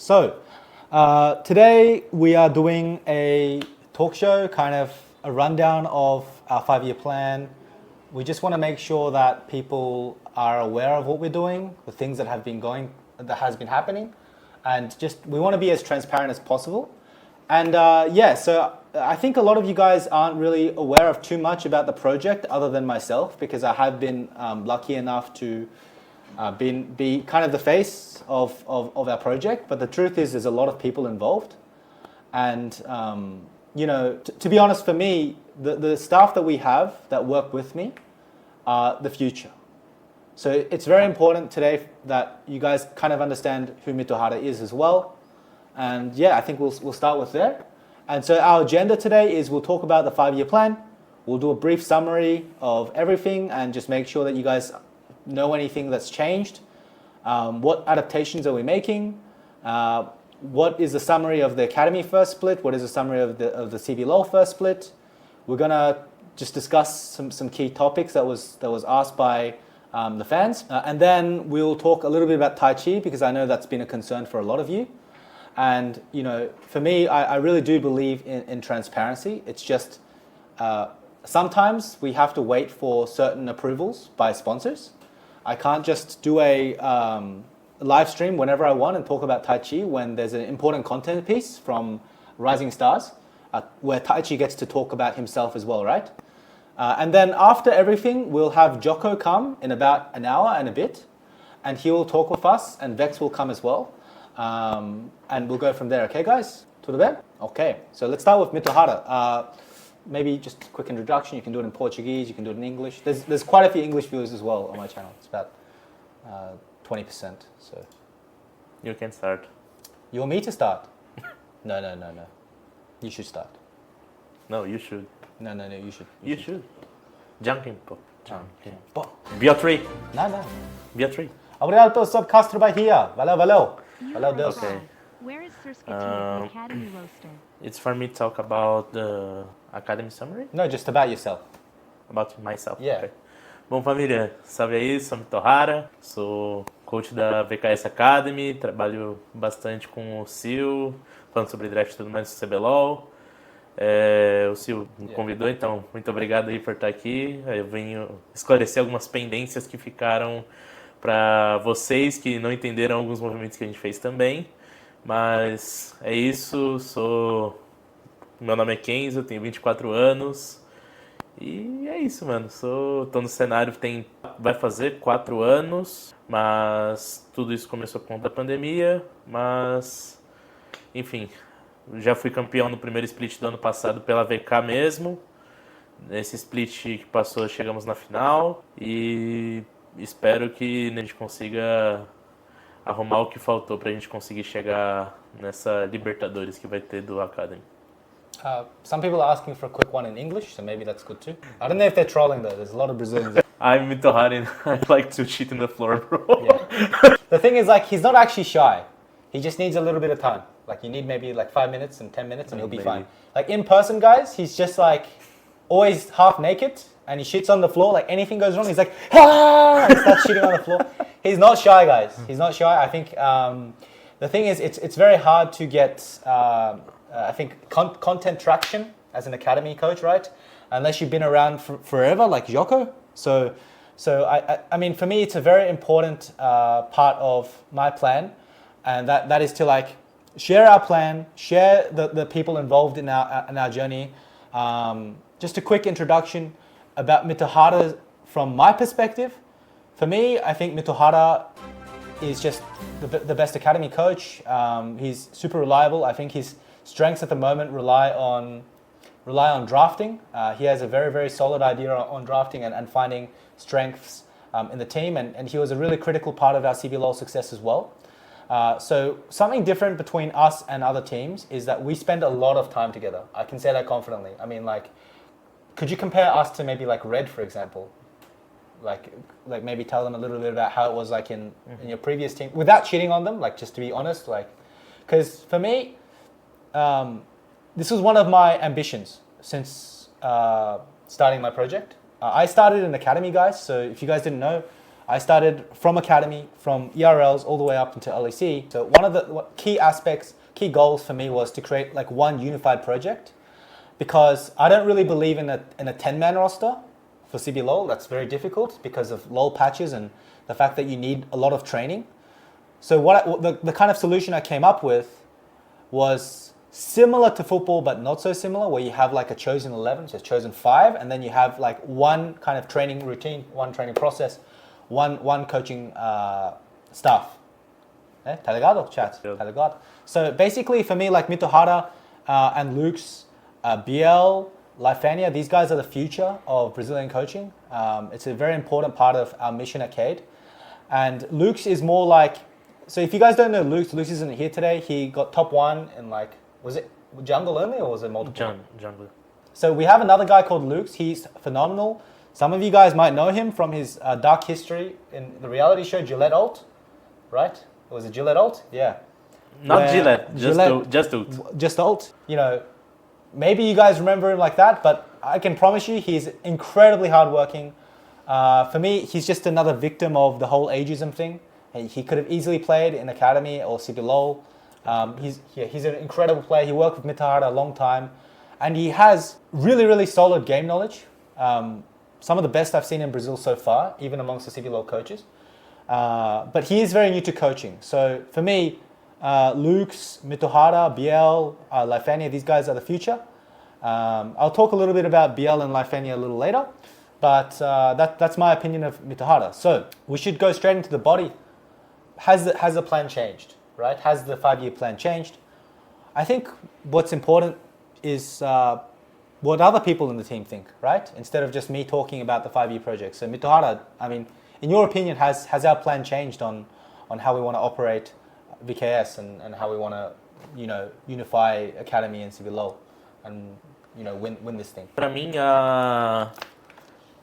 Today we are doing a talk show, kind of a rundown of our 5-year plan. We just want to make sure that people are aware of what we're doing, the things that have been happening, and just we want to be as transparent as possible. And so I think a lot of you guys aren't really aware of too much about the project other than myself, because I have been lucky enough to be kind of the face of our project. But the truth is there's a lot of people involved. And, to be honest, for me, the staff that we have that work with me are the future. So it's very important today that you guys kind of understand who Mituhara is as well. And yeah, I think we'll start with there. And so our agenda today is we'll talk about the 5-year plan. We'll do a brief summary of everything and just make sure that you guys know anything that's changed. What adaptations are we making? What is the summary of the Academy first split? What is the summary of the CBLOL first split? We're gonna just discuss some key topics that was asked by the fans. And then we'll talk a little bit about ThayT, because I know that's been a concern for a lot of you. And, for me, I really do believe in transparency. It's just sometimes we have to wait for certain approvals by sponsors. I can't just do a live stream whenever I want and talk about ThayT when there's an important content piece from Rising Stars, where ThayT gets to talk about himself as well, right? And then after everything, we'll have Joko come in about an hour and a bit, and he will talk with us, and Vex will come as well. And we'll go from there, okay guys? Tudo bem? Okay, so let's start with Mituhara. Maybe just a quick introduction. You can do it in Portuguese, you can do it in English. There's quite a few English viewers as well on my channel. It's about 20%. So you can start. You want me to start? No. You should start. No, you should. No, you should. You should. Junkin po. Beatriz. No. Beatriz. Obrigado pelo podcast trabalhar. Valeu. Valeu, Deus. Okay. Where is Sir Skitty, Academy roster? It's for me to talk about the Academy summary? No, just about yourself. About myself? Yeah. Okay. Bom, família, salve aí, sou Mituhara, sou coach da VKS Academy, trabalho bastante com o SeeEl, falando sobre draft e tudo mais do CBLOL. O SeeEl me convidou, então muito obrigado aí por estar aqui. Eu venho esclarecer algumas pendências que ficaram para vocês que não entenderam alguns movimentos que a gente fez também. Mas é isso, meu nome é Kenzo, eu tenho 24 anos e é isso, mano. Tô no cenário, vai fazer 4 anos, mas tudo isso começou por conta da pandemia, mas enfim, já fui campeão no primeiro split do ano passado pela VK mesmo. Nesse split que passou, chegamos na final e espero que a gente consiga arrumar o que faltou pra gente conseguir chegar nessa Libertadores que vai ter do Academy. Some people are asking for a quick one in English, so maybe that's good too. I don't know if they're trolling though. There's a lot of Brazilians. I'm Mituhara and I like to cheat in the floor, bro. Yeah. The thing is, he's not actually shy. He just needs a little bit of time. You need maybe 5 minutes and 10 minutes and he'll be fine. In person, guys, he's just always half naked and he shits on the floor. Anything goes wrong, he's like, ah! And starts shitting on the floor. He's not shy, guys. He's not shy. I think the thing is, it's very hard to get, I think, content traction as an academy coach, right? Unless you've been around forever, like Joko. So I mean, for me, it's a very important part of my plan, and that is to share our plan, share the people involved in our journey. Just a quick introduction about Mituhara from my perspective. For me, I think Mituhara is just the best academy coach. He's super reliable. I think his strengths at the moment rely on drafting. He has a very, very solid idea on drafting and finding strengths in the team. And he was a really critical part of our CBLOL success as well. So something different between us and other teams is that we spend a lot of time together. I can say that confidently. I mean, could you compare us to maybe Red, for example? Maybe tell them a little bit about how it was in your previous team without cheating on them, just to be honest, because for me, this was one of my ambitions since starting my project. I started an academy, guys, so if you guys didn't know, I started from academy, from ERLs all the way up into LEC. So one of the key goals for me was to create like one unified project, because I don't really believe in a 10-man roster for CB LoL. That's very difficult because of LoL patches and the fact that you need a lot of training. So the kind of solution I came up with was similar to football, but not so similar, where you have like a chosen 11, so chosen 5, and then you have like one kind of training routine, one training process, one coaching staff. Tá ligado, chat? Yeah. Tá ligado? So basically for me, like Mitohara and Luke's, BL, Lifania, these guys are the future of Brazilian coaching. It's a very important part of our mission at KEYD. And Luke's is more like, so if you guys don't know Luke's isn't here today. He got top 1 in like, was it jungle only or was it multiple? Jungle. So we have another guy called Luke's. He's phenomenal. Some of you guys might know him from his dark history in the reality show Gillette Ult, right? Was it Gillette Ult? Yeah. Not Gillette, just Ult. Just Ult. You know, maybe you guys remember him like that, but I can promise you he's incredibly hardworking. For me, he's just another victim of the whole ageism thing. He could have easily played in Academy or CB LoL. He's an incredible player. He worked with Mitohara a long time. And he has really, really solid game knowledge. Some of the best I've seen in Brazil so far, even amongst the CB LoL coaches. But he is very new to coaching. So for me, Luke's, Mitohara, BL, Lifania, these guys are the future. I'll talk a little bit about BL and Lifania a little later. But that's my opinion of Mitohara. So we should go straight into the body. Has the plan changed, right? Has the 5-year plan changed? I think what's important is what other people in the team think, right? Instead of just me talking about the 5-year project. So Mitohara, I mean, in your opinion, has our plan changed on how we want to operate VKS and how we want to, you know, unify Academy and CB LoL and, you know, win this thing? Para mim,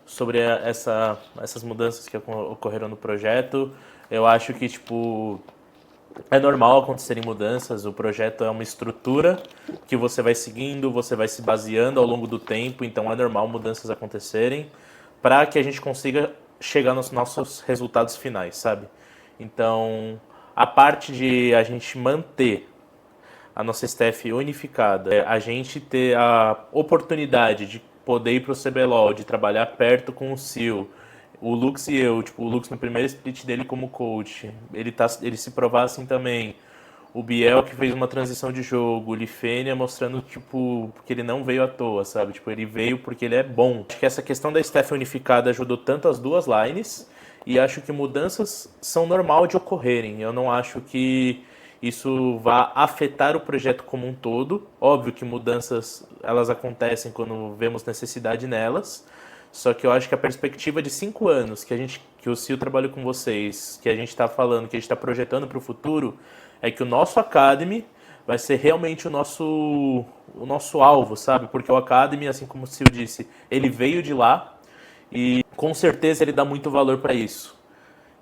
sobre essas mudanças que ocorreram no projeto, eu acho que, tipo, é normal acontecerem mudanças. O projeto é uma estrutura que você vai seguindo, você vai se baseando ao longo do tempo, então é normal mudanças acontecerem para que a gente consiga chegar nos nossos resultados finais, sabe? Então, a parte de a gente manter a nossa staff unificada, a gente ter a oportunidade de poder ir para o CBLOL, de trabalhar perto com o SeeEl, o Lux e eu, tipo, o Lux no primeiro split dele como coach, ele se provar assim também. O Biel que fez uma transição de jogo, o Lifenia mostrando, tipo, que ele não veio à toa, sabe? Tipo, ele veio porque ele é bom. Acho que essa questão da staff unificada ajudou tanto as duas lines e acho que mudanças são normal de ocorrerem. Eu não acho que isso vá afetar o projeto como um todo. Óbvio que mudanças, elas acontecem quando vemos necessidade nelas. Só que eu acho que a perspectiva de 5 anos que o SeeEl trabalha com vocês, que a gente está falando, que a gente está projetando para o futuro, é que o nosso Academy vai ser realmente o nosso alvo, sabe? Porque o Academy, assim como o SeeEl disse, ele veio de lá e com certeza ele dá muito valor para isso.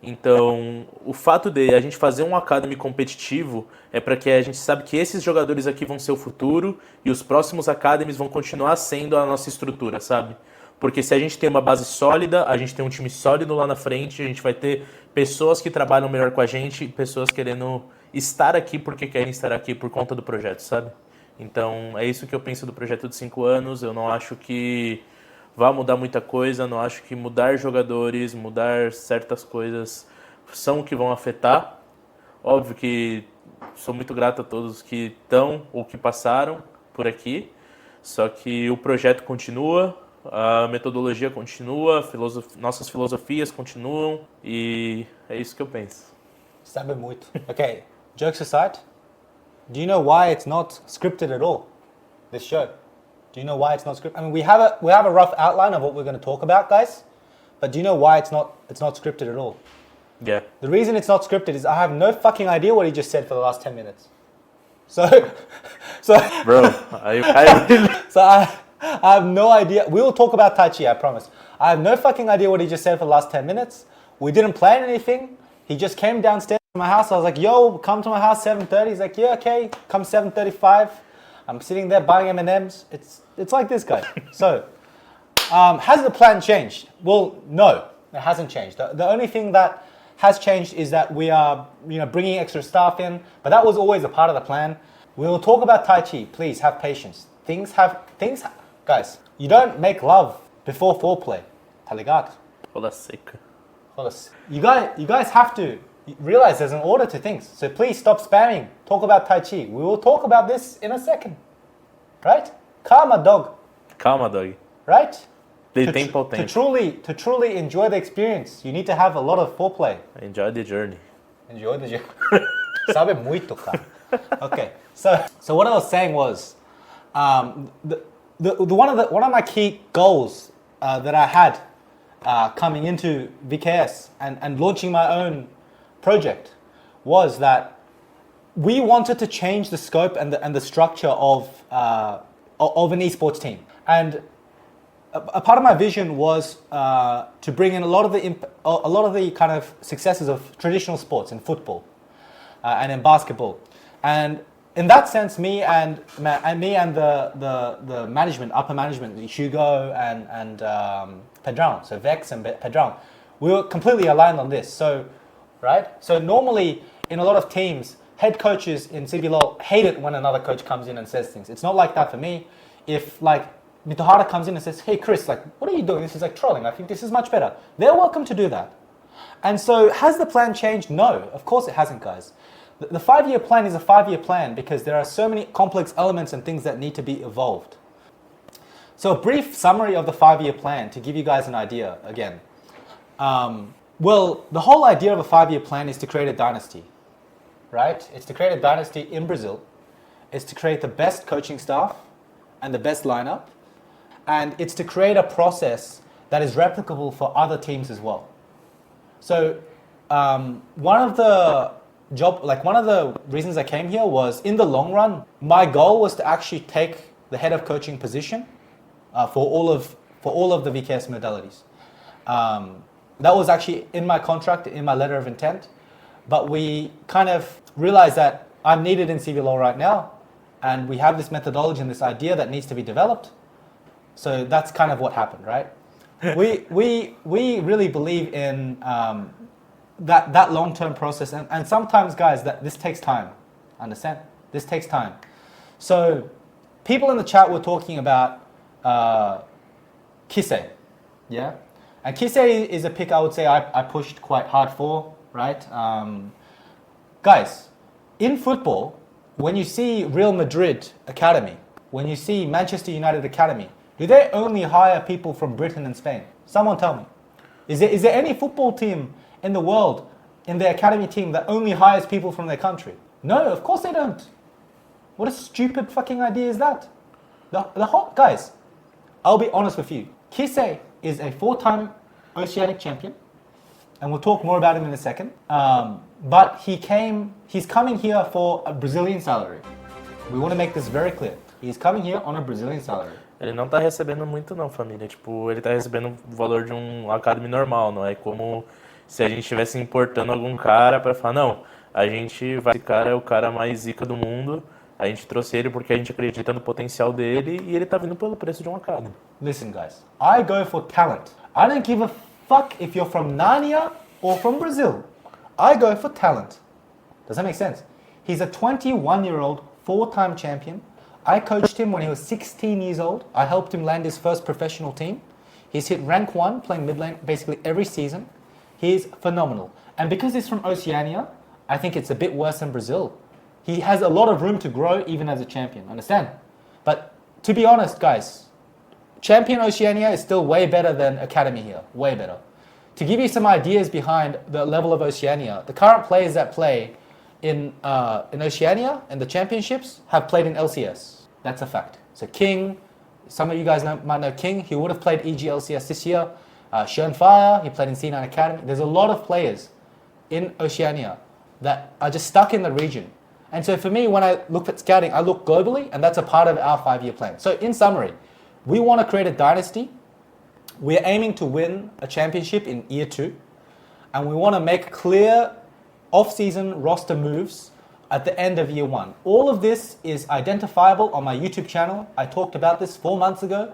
Então, o fato de a gente fazer um Academy competitivo é para que a gente sabe que esses jogadores aqui vão ser o futuro e os próximos Academies vão continuar sendo a nossa estrutura, sabe? Porque se a gente tem uma base sólida, a gente tem um time sólido lá na frente, a gente vai ter pessoas que trabalham melhor com a gente, pessoas querendo estar aqui porque querem estar aqui por conta do projeto, sabe? Então, é isso que eu penso do projeto de 5 anos. Eu não acho que vai mudar muita coisa, não acho que mudar jogadores, mudar certas coisas são o que vão afetar. Óbvio que sou muito grato a todos que estão ou que passaram por aqui, só que o projeto continua, a metodologia continua, nossas filosofias continuam e é isso que eu penso. Sabe muito. Okay, jokes aside, do you know why it's not scripted at all, this show? Do you know why it's not scripted? I mean, we have a rough outline of what we're going to talk about, guys, but do you know why it's not scripted at all? Yeah. The reason it's not scripted is I have no fucking idea what he just said for the last 10 minutes. So Bro, I really... So I have no idea. We will talk about ThayT, I promise. I have no fucking idea what he just said for the last 10 minutes. We didn't plan anything. He just came downstairs to my house. I was like, yo, come to my house 7:30. He's like, yeah, okay. Come 7:35. I'm sitting there buying M&Ms. It's like this guy. So, has the plan changed? Well, no. It hasn't changed. The only thing that has changed is that we are, bringing extra staff in, but that was always a part of the plan. We will talk about ThayT. Please have patience. Guys, you don't make love before foreplay. Tá ligado? Rola seca. You guys have to realize there's an order to things. So please stop spamming. Talk about ThayT. We will talk about this in a second. Right? Calma, dog. Calma, dog. Right? Dê tempo ao tempo. To truly enjoy the experience, you need to have a lot of foreplay. Enjoy the journey. Enjoy the journey. Sabe muito, cara. Okay. So what I was saying was, one of my key goals that I had coming into VKS and launching my own project was that we wanted to change the scope and the structure of an esports team. And a part of my vision was to bring in a lot of the kind of successes of traditional sports in football and in basketball. And in that sense, me and the management, upper management, Hugo and Pedrão, so Vex and Pedrão, we were completely aligned on this. So, right? So normally in a lot of teams, head coaches in CBLOL hate it when another coach comes in and says things. It's not like that for me. If like Mitohara comes in and says, hey Chris, like what are you doing? This is like trolling. I think this is much better. They're welcome to do that. And so has the plan changed? No, of course it hasn't, guys. The 5-year plan is a 5-year plan because there are so many complex elements and things that need to be evolved. So a brief summary of the 5-year plan to give you guys an idea again. Well, the whole idea of a 5-year plan is to create a dynasty, right? It's to create a dynasty in Brazil. It's to create the best coaching staff and the best lineup. And it's to create a process that is replicable for other teams as well. So one of the reasons I came here was, in the long run, my goal was to actually take the head of coaching position for all of the VKS modalities. That was actually in my contract, in my letter of intent, but we kind of realized that I'm needed in CBLOL right now, and we have this methodology and this idea that needs to be developed. So that's kind of what happened, right? we really believe in that long-term process, and sometimes, guys, that this takes time. Understand? This takes time. So people in the chat were talking about Kisee, yeah? And Kisee is a pick I would say I pushed quite hard for, right? Guys, in football, when you see Real Madrid Academy, when you see Manchester United Academy, do they only hire people from Britain and Spain? Someone tell me. Is there any football team in the world, in their academy team, that only hires people from their country? No, of course they don't. What a stupid fucking idea is that? Guys, I'll be honest with you. Kisee is a 4-time Oceanic champion, and we'll talk more about him in a second. But he's coming here for a Brazilian salary. We want to make this very clear. He's coming here on a Brazilian salary. Ele não tá recebendo muito não, família. Tipo, ele tá recebendo o valor de um academy normal, não é como se a gente estivesse importando algum cara para falar, não, esse cara é o cara mais zica do mundo, a gente trouxe ele porque a gente acredita no potencial dele e ele tá vindo pelo preço de um academy. Listen, guys, I go for talent. I don't give a fuck if you're from Narnia or from Brazil. I go for talent. Does that make sense? He's a 21-year-old 4-time champion. I coached him when he was 16 years old. I helped him land his first professional team. He's hit rank 1, playing mid lane basically every season. He's phenomenal. And because he's from Oceania, I think it's a bit worse than Brazil. He has a lot of room to grow even as a champion, understand? But to be honest, guys, Champion Oceania is still way better than Academy here, way better. To give you some ideas behind the level of Oceania, the current players that play in Oceania and the championships have played in LCS. That's a fact. So King, some of you guys might know King. He would have played EG LCS this year. Fire, he played in C9 Academy. There's a lot of players in Oceania that are just stuck in the region. And so for me, when I look at scouting, I look globally, and that's a part of our 5-year plan. So in summary, we want to create a dynasty. We're aiming to win a championship in year 2. And we want to make clear off-season roster moves at the end of year 1. All of this is identifiable on my YouTube channel. I talked about this 4 months ago.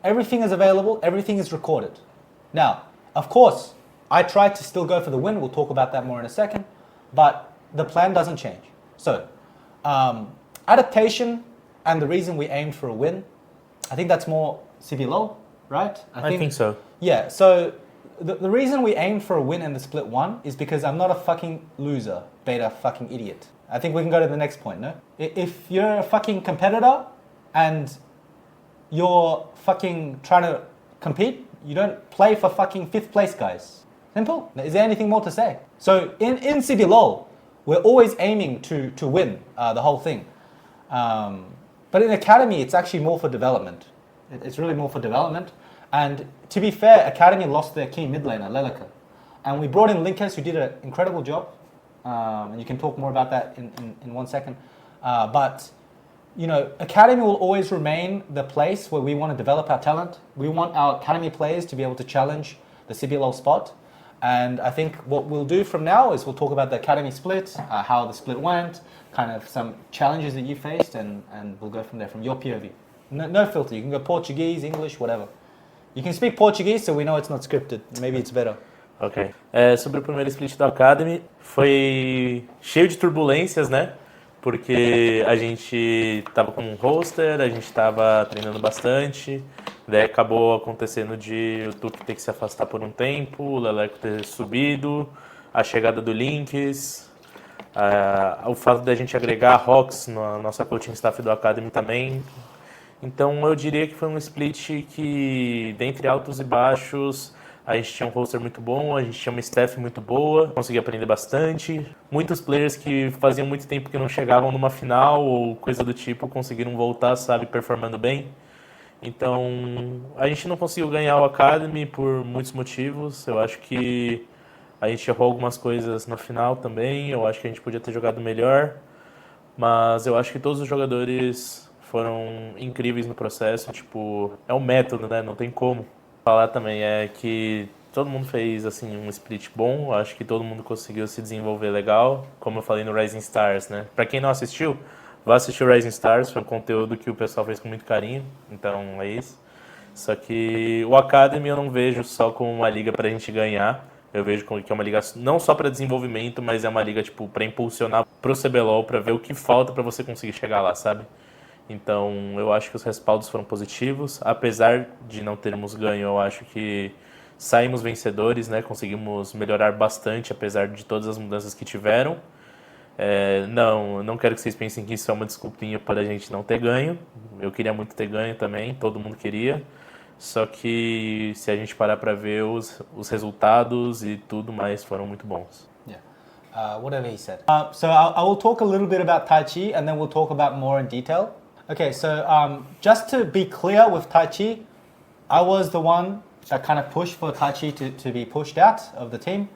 Everything is available. Everything is recorded. Now, of course, I try to still go for the win. We'll talk about that more in a second. But the plan doesn't change. So, adaptation and the reason we aimed for a win, I think that's more CBLO, right? I think so. Yeah, so the reason we aimed for a win in the split one is because I'm not a fucking loser, beta fucking idiot. I think we can go to the next point, no? If you're a fucking competitor and you're fucking trying to compete, you don't play for fucking 5th place, guys. Simple. Is there anything more to say? So in CBLOL, we're always aiming to win the whole thing. But in Academy, it's actually more for development. It's really more for development. And to be fair, Academy lost their key mid laner, Lelica. And we brought in Lynkez, who did an incredible job. And you can talk more about that in 1 second. But, you know, Academy will always remain the place where we want to develop our talent. We want our Academy players to be able to challenge the CBLOL spot. And I think what we'll do from now is we'll talk about the Academy split, how the split went, kind of some challenges that you faced, and we'll go from there, from your POV. No filter. You can go Portuguese, English, whatever. You can speak Portuguese, so we know it's not scripted. Maybe it's better. Ok. Sobre o primeiro split da Academy, foi cheio de turbulências, né? Porque a gente tava com um roster, a gente tava treinando bastante, daí acabou acontecendo de o Tuc ter que se afastar por um tempo, o Leleco ter subido, a chegada do Lynkez, o fato da gente agregar a Rox na nossa coaching staff do Academy também. Então eu diria que foi um split que, dentre altos e baixos, a gente tinha um roster muito bom, a gente tinha uma staff muito boa, consegui aprender bastante. Muitos players que faziam muito tempo que não chegavam numa final ou coisa do tipo conseguiram voltar, sabe, performando bem. Então a gente não conseguiu ganhar o Academy por muitos motivos. Eu acho que a gente errou algumas coisas no final também, eu acho que a gente podia ter jogado melhor. Mas eu acho que todos os jogadores foram incríveis no processo, tipo, é um método, né, não tem como. Falar também é que todo mundo fez assim um split bom, acho que todo mundo conseguiu se desenvolver legal, como eu falei no Rising Stars, né? Pra quem não assistiu, vá assistir o Rising Stars, foi um conteúdo que o pessoal fez com muito carinho, então é isso. Só que o Academy eu não vejo só como uma liga pra gente ganhar, eu vejo que é uma liga não só para desenvolvimento, mas é uma liga tipo para impulsionar pro CBLOL, para ver o que falta para você conseguir chegar lá, sabe? Então, eu acho que os respaldos foram positivos. Apesar de não termos ganho, eu acho que saímos vencedores, né? Conseguimos melhorar bastante, apesar de todas as mudanças que tiveram. Não quero que vocês pensem que isso é uma desculpinha para a gente não ter ganho. Eu queria muito ter ganho também, todo mundo queria. Só que se a gente parar para ver, os resultados e tudo mais foram muito bons. Whatever he said. So I will talk a little bit about ThayT, and then we'll talk about more in detail. Okay, so just to be clear with ThayT, I was the one that kind of pushed for ThayT to be pushed out of the team.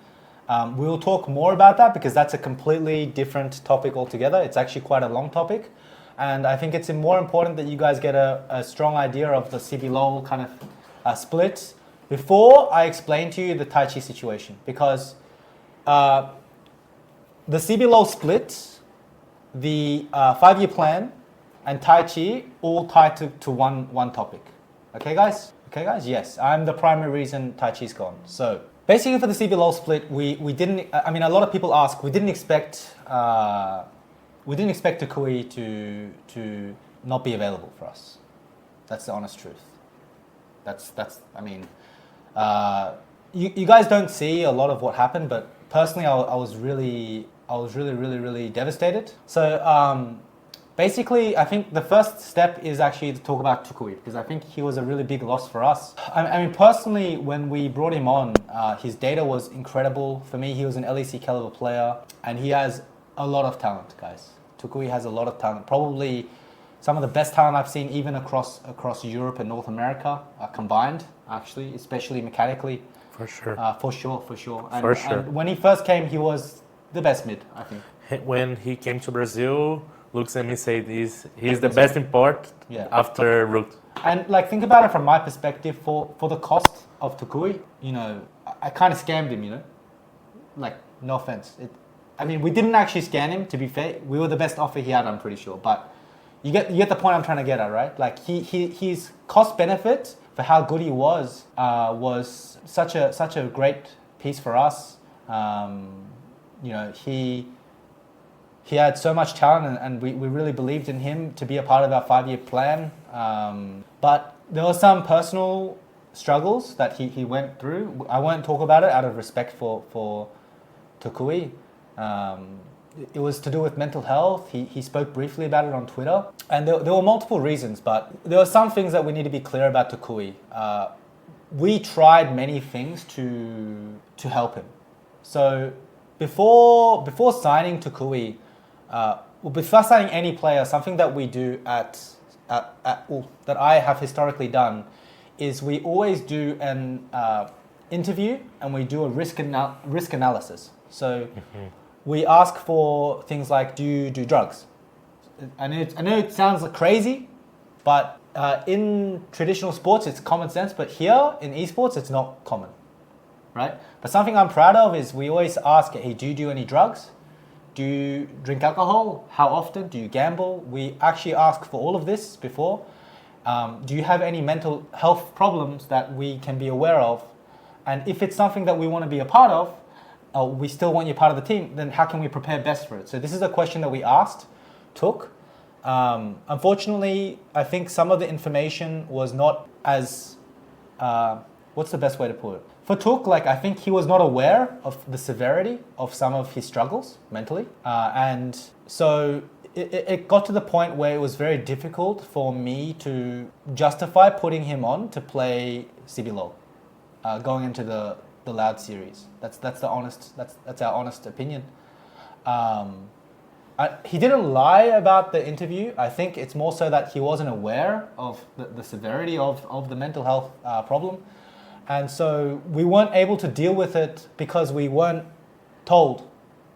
We will talk more about that because that's a completely different topic altogether. It's actually quite a long topic. And I think it's more important that you guys get a strong idea of the CBLOL kind of split before I explain to you the ThayT situation. Because the CBLOL split, the 5-year plan, and ThayT all tied to one topic. Okay, guys? Okay, guys? Yes, I'm the primary reason ThayT's gone. So basically, for the CBLOL split, we didn't. I mean, a lot of people ask. We didn't expect Toucouille to not be available for us. That's the honest truth. That's. I mean, you guys don't see a lot of what happened, but personally, I was really devastated. So basically, I think the first step is actually to talk about Toucouille, because I think he was a really big loss for us. I mean, personally, when we brought him on, his data was incredible. For me, he was an LEC caliber player, and he has a lot of talent, guys. Toucouille has a lot of talent. Probably some of the best talent I've seen, even across Europe and North America combined, actually, especially mechanically. For sure. For sure. And, For sure. And when he first came, he was the best mid, I think. When he came to Brazil, looks at me and said he's the best import after Root. And like, think about it from my perspective, for the cost of Toucouille, you know, I kind of scammed him, you know, like, no offense. I mean, we didn't actually scam him, to be fair. We were the best offer he had, I'm pretty sure. But you get the point I'm trying to get at, right? Like, his cost benefit for how good he was such a great piece for us. You know, he had so much talent, and we really believed in him to be a part of our 5-year plan. But there were some personal struggles that he went through. I won't talk about it out of respect for Toucouille. It was to do with mental health. He spoke briefly about it on Twitter. And there were multiple reasons, but there were some things that we need to be clear about Toucouille. We tried many things to help him. So before signing Toucouille, before signing any player, something that we do that I have historically done is we always do an interview and we do a risk analysis. So we ask for things like, do you do drugs? I know it sounds like crazy, but in traditional sports it's common sense, but here in esports it's not common, right? But something I'm proud of is we always ask, hey, do you do any drugs? Do you drink alcohol? How often? Do you gamble? We actually ask for all of this before. Do you have any mental health problems that we can be aware of? And if it's something that we want to be a part of, we still want you part of the team, then how can we prepare best for it? So this is a question that we took. Unfortunately, I think some of the information was not as, what's the best way to put it? For Took, like, I think he was not aware of the severity of some of his struggles mentally. And so it got to the point where it was very difficult for me to justify putting him on to play CBLOL, going into the Loud series. That's our honest opinion. He didn't lie about the interview. I think it's more so that he wasn't aware of the severity of the mental health problem. And so we weren't able to deal with it because we weren't told,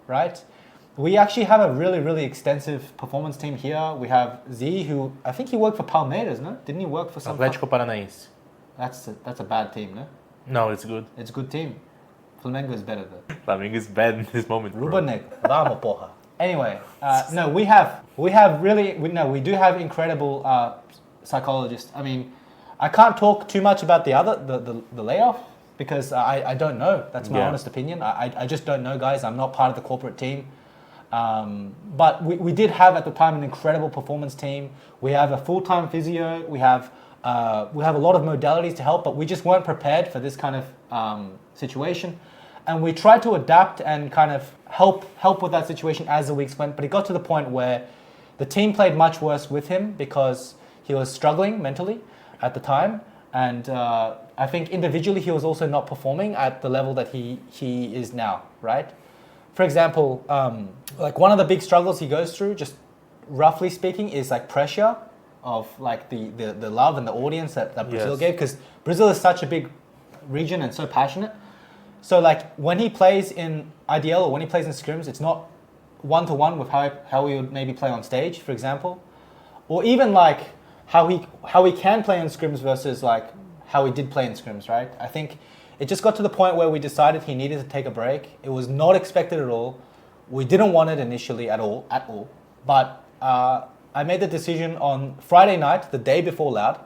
right? We actually have a really, really extensive performance team here. We have Z, who I think he worked for Palmeiras, no? Didn't he work for some... Atlético Paranaense. That's a bad team, no? No, it's good. It's a good team. Flamengo is better though. Flamengo is bad in this moment, bro. Rubanek, vamos porra. Anyway, no, we do have incredible psychologists. I mean, I can't talk too much about the layoff because I don't know. That's my honest opinion. I just don't know, guys. I'm not part of the corporate team. But we did have at the time an incredible performance team. We have a full-time physio. We have a lot of modalities to help, but we just weren't prepared for this kind of situation. And we tried to adapt and kind of help with that situation as the weeks went. But it got to the point where the team played much worse with him because he was struggling mentally at the time. And I think individually he was also not performing at the level that he is now, right? For example, like one of the big struggles he goes through, just roughly speaking, is like pressure of like the love and the audience that Brazil gave, because Brazil is such a big region and so passionate. So like when he plays in IDL or when he plays in scrims, it's not one-to-one with how he would maybe play on stage, for example, or even like how he can play in scrims versus like how he did play in scrims, right? I think it just got to the point where we decided he needed to take a break. It was not expected at all. We didn't want it initially at all. But I made the decision on Friday night, the day before Loud,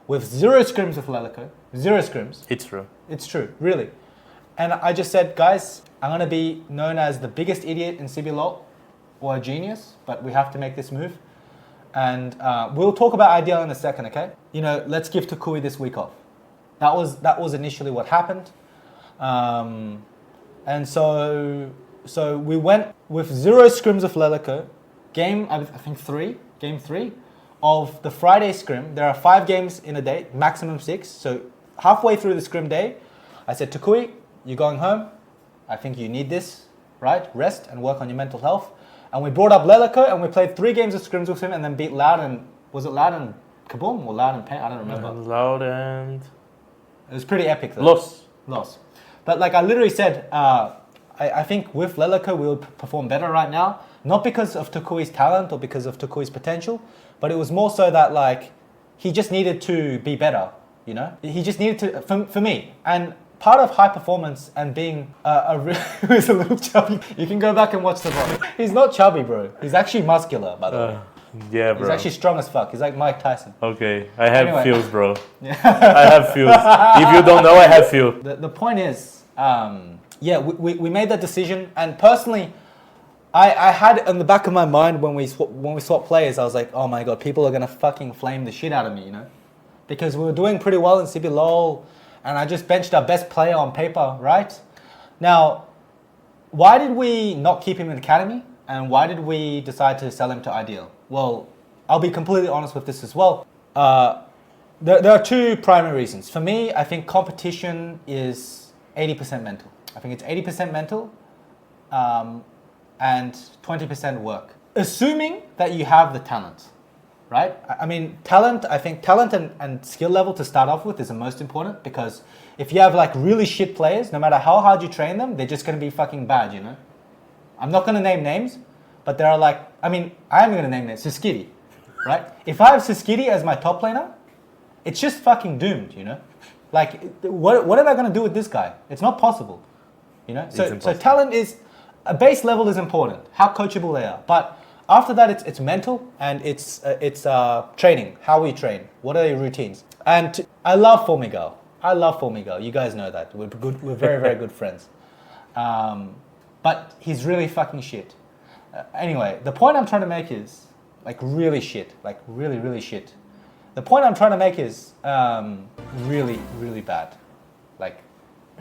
with 0 scrims with Lelico. 0 scrims. It's true. It's true, really. And I just said, guys, I'm going to be known as the biggest idiot in CBLOL or a genius, but we have to make this move. And we'll talk about IDL in a second, okay? You know, let's give Toucouille this week off. That was initially what happened. And so we went with 0 scrims of Lelico. Game 3 of the Friday scrim. There are 5 games in a day, maximum 6. So halfway through the scrim day, I said, Toucouille, you're going home. I think you need this, right? Rest and work on your mental health. And we brought up Lelico and we played 3 games of scrims with him and then beat Loud and, was it Loud and Kaboom or Loud and Pain? I don't remember. Loud and... It was pretty epic though. Loss. But like I literally said, I think with Lelico we'll perform better right now. Not because of Toucouille's talent or because of Toucouille's potential, but it was more so that like he just needed to be better, you know? He just needed to, for me. And part of high performance and being who's a little chubby, you can go back and watch the vlog. He's not chubby, bro. He's actually muscular, by the way. Yeah, bro. He's actually strong as fuck. He's like Mike Tyson. Okay, I have Anyway. feels, bro. I have feels. If you don't know, I have feels. The point is, yeah, we made that decision, and personally, I had in the back of my mind when we swapped players, I was like, oh my god, people are gonna fucking flame the shit out of me, you know, because we were doing pretty well in CBLOL, and I just benched our best player on paper, right? Now, why did we not keep him in academy, and why did we decide to sell him to Ideal? Well, I'll be completely honest with this as well. There are two primary reasons. For me, I think competition is 80% mental. I think it's 80% mental and 20% work. Assuming that you have the talent, right? I mean, I think talent and skill level to start off with is the most important, because if you have like really shit players, no matter how hard you train them, they're just going to be fucking bad, you know? I'm not going to name names, but there are like, I mean, I am going to name names, SeeEl, right? If I have SeeEl as my top laner, it's just fucking doomed, you know? Like, what am I going to do with this guy? It's not possible, you know? So talent is, a base level is important, how coachable they are. But after that, it's mental, and it's training, how we train, what are your routines. And I love Formigal. I love Formigal. You guys know that. We're good. We're very, very good friends. But he's really fucking shit. Anyway, the point I'm trying to make is, like, really shit. Like, really, really shit. The point I'm trying to make is really, really bad. Like,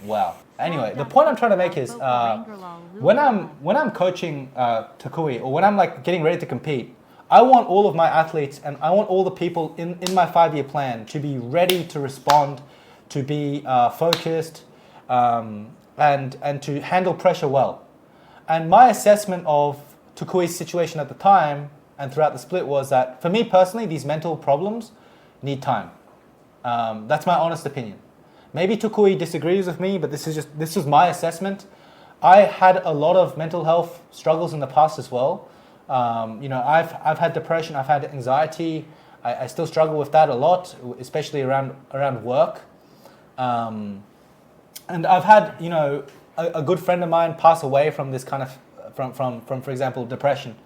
wow. Anyway, the point I'm trying to make is when I'm coaching Toucouille, or when I'm like getting ready to compete, I want all of my athletes and I want all the people in my 5-year plan to be ready to respond, to be focused, and to handle pressure well. And my assessment of Toucouille's situation at the time and throughout the split was that, for me personally, these mental problems need time. That's my honest opinion. Maybe Toucouille disagrees with me, but this is my assessment. I had a lot of mental health struggles in the past as well. You know, I've had depression, I've had anxiety. I still struggle with that a lot, especially around work. And I've had, you know, a good friend of mine pass away from this kind of, from for example, depression.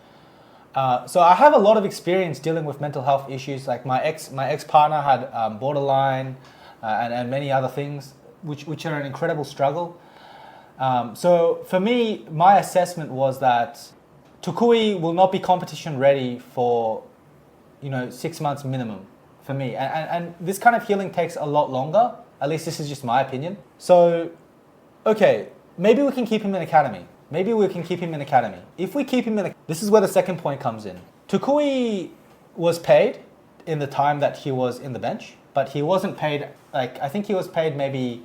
So I have a lot of experience dealing with mental health issues. Like my ex-partner had borderline and many other things, which are an incredible struggle. So for me, my assessment was that Toucouille will not be competition ready for, you know, 6 months minimum for me. And this kind of healing takes a lot longer. At least this is just my opinion. So, okay, maybe we can keep him in academy. Maybe we can keep him in academy. If we keep him in, this is where the second point comes in. Toucouille was paid in the time that he was in the bench, but he wasn't paid, like, I think he was paid maybe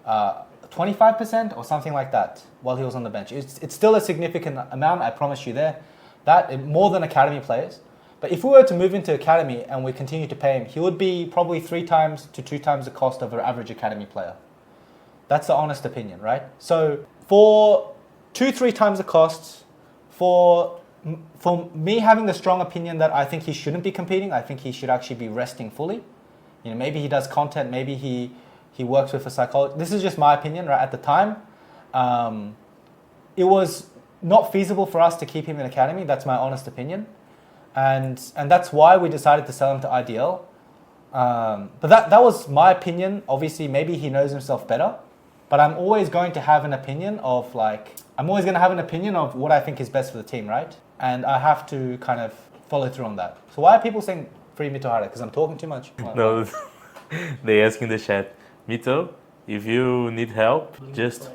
25% or something like that while he was on the bench. It's still a significant amount, I promise you there. That, more than academy players. But if we were to move into academy and we continue to pay him, he would be probably 3 times to 2 times the cost of an average academy player. That's the honest opinion, right? So for 2-3 times the costs, for me having the strong opinion that I think he shouldn't be competing, I think he should actually be resting fully. You know, maybe he does content, maybe he works with a psychologist. This is just my opinion, right? At the time, it was not feasible for us to keep him in academy. That's my honest opinion. And that's why we decided to sell him to IDL. But that was my opinion. Obviously, maybe he knows himself better. But I'm always going to have an opinion of what I think is best for the team, right? And I have to kind of follow through on that. So why are people saying free Mitohara? Because I'm talking too much? No, they ask in the chat, Mito, if you need help, just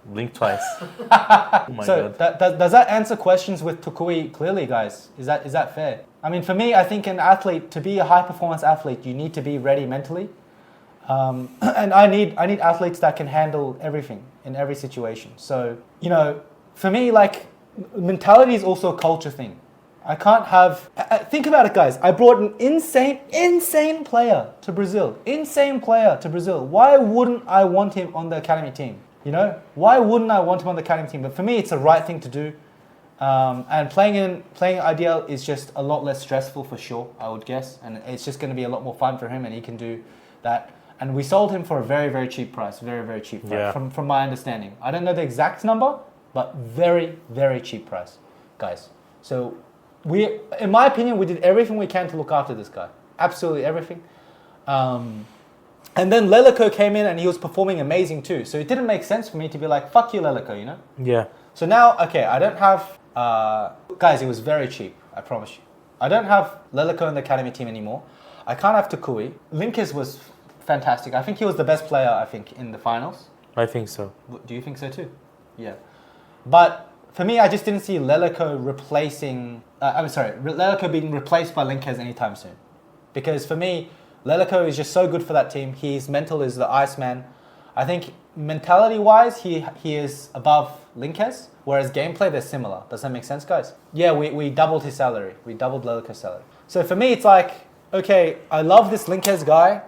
blink twice. Oh my God. Does that answer questions with Toucouille clearly, guys? Is that fair? I mean, for me, I think an athlete, to be a high-performance athlete, you need to be ready mentally. And I need athletes that can handle everything in every situation. So, you know, for me, like, mentality is also a culture thing. I can't have... think about it, guys. I brought an insane player to Brazil. Insane player to Brazil. Why wouldn't I want him on the academy team? You know? Why wouldn't I want him on the academy team? But for me, it's the right thing to do. And playing IDL is just a lot less stressful for sure, I would guess. And it's just going to be a lot more fun for him, and he can do that. And we sold him for a very, very cheap price. Very, very cheap price, yeah. From my understanding. I don't know the exact number, but very, very cheap price, guys. So we, in my opinion, we did everything we can to look after this guy. Absolutely everything. And then Lelico came in and he was performing amazing too. So it didn't make sense for me to be like, fuck you, Lelico, you know? Yeah. So now, okay, I don't have... guys, it was very cheap, I promise you. I don't have Lelico in the academy team anymore. I can't have Toucouille. Lynkez was fantastic. I think he was the best player, I think, in the finals. I think so. Do you think so too? Yeah. But for me, I just didn't see Lelico replacing... Lelico being replaced by Lynkez anytime soon. Because for me, Lelico is just so good for that team. His mental is the Iceman. I think mentality-wise, he is above Lynkez, whereas gameplay, they're similar. Does that make sense, guys? Yeah, we doubled his salary. We doubled Lelico's salary. So for me, it's like, okay, I love this Lynkez guy,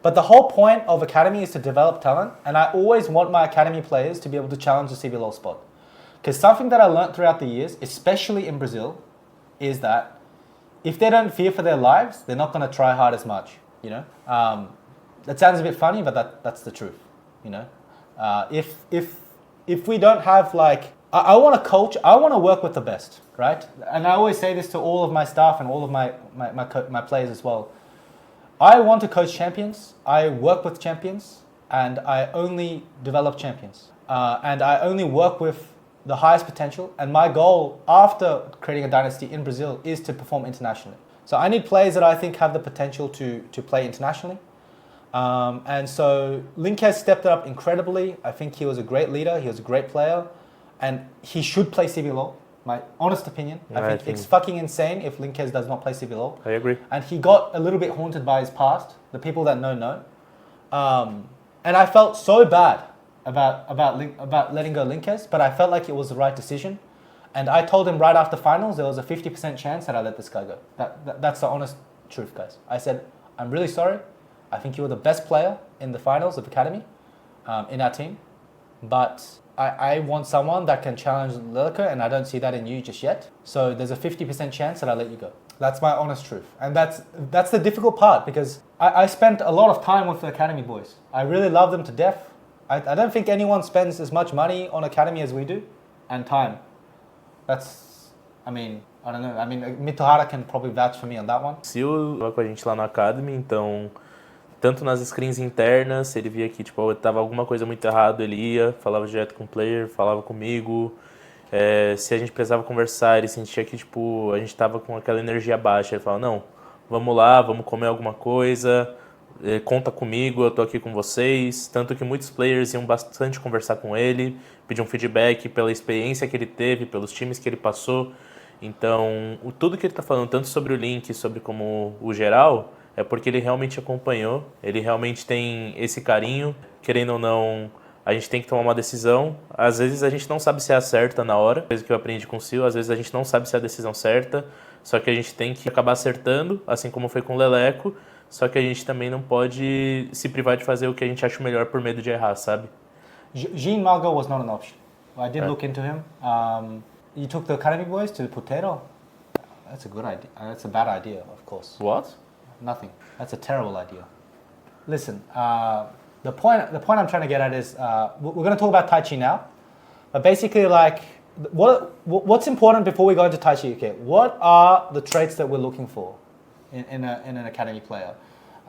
but the whole point of academy is to develop talent, and I always want my academy players to be able to challenge the CBLOL spot. Because something that I learned throughout the years, especially in Brazil, is that if they don't fear for their lives, they're not going to try hard as much, you know? That sounds a bit funny, but that's the truth, you know? If we don't have like, I want to coach, I want to work with the best, right? And I always say this to all of my staff and all of my players as well. I want to coach champions, I work with champions, and I only develop champions. And I only work with the highest potential, and my goal after creating a dynasty in Brazil is to perform internationally. So I need players that I think have the potential to play internationally. And so Lynkez stepped up incredibly. I think he was a great leader, he was a great player, and he should play CBLOL, my honest opinion. I think it's fucking insane if Lynkez does not play CBLOL. I agree. And he got a little bit haunted by his past, the people that know. And I felt so bad about letting go Lynkez, but I felt like it was the right decision. And I told him right after finals, there was a 50% chance that I let this guy go. That's the honest truth, guys. I said, I'm really sorry. I think you were the best player in the finals of Academy, in our team. But I want someone that can challenge Lelico, and I don't see that in you just yet. So there's a 50% chance that I let you go. That's my honest truth. And that's the difficult part, because I spent a lot of time with the Academy boys. I really love them to death. I don't think anyone spends as much money on Academy as we do, and time. I don't know. I mean, Mitohara can probably vouch for me on that one. SeeEl estava com a gente lá no Academy, então, tanto nas screens internas, se ele via que tipo, tava alguma coisa muito errado, ele ia, falava direto com o player, falava comigo. Se a gente precisava conversar, ele sentia que tipo, a gente tava com aquela energia baixa. Ele falava, não, vamos lá, vamos comer alguma coisa, conta comigo, eu tô aqui com vocês. Tanto que muitos players iam bastante conversar com ele, pedir um feedback pela experiência que ele teve, pelos times que ele passou. Então, tudo que ele tá falando, tanto sobre o Link, sobre como o geral, é porque ele realmente acompanhou, ele realmente tem esse carinho. Querendo ou não, a gente tem que tomar uma decisão. Às vezes a gente não sabe se é a certa na hora, coisa que eu aprendi com o SeeEl, às vezes a gente não sabe se é a decisão certa, só que a gente tem que acabar acertando, assim como foi com o Leleco, só que a gente também não pode se privar de fazer o que a gente acha melhor por medo de errar, sabe? Jean Margot was not an option. I did look into him. You took the Academy boys to Potato? That's a good idea. That's a bad idea, of course. What? Nothing. That's a terrible idea. Listen, the point I'm trying to get at is we're going to talk about ThayT now, but basically, like, what's important before we go into ThayT? Okay, what are the traits that we're looking for in an academy player?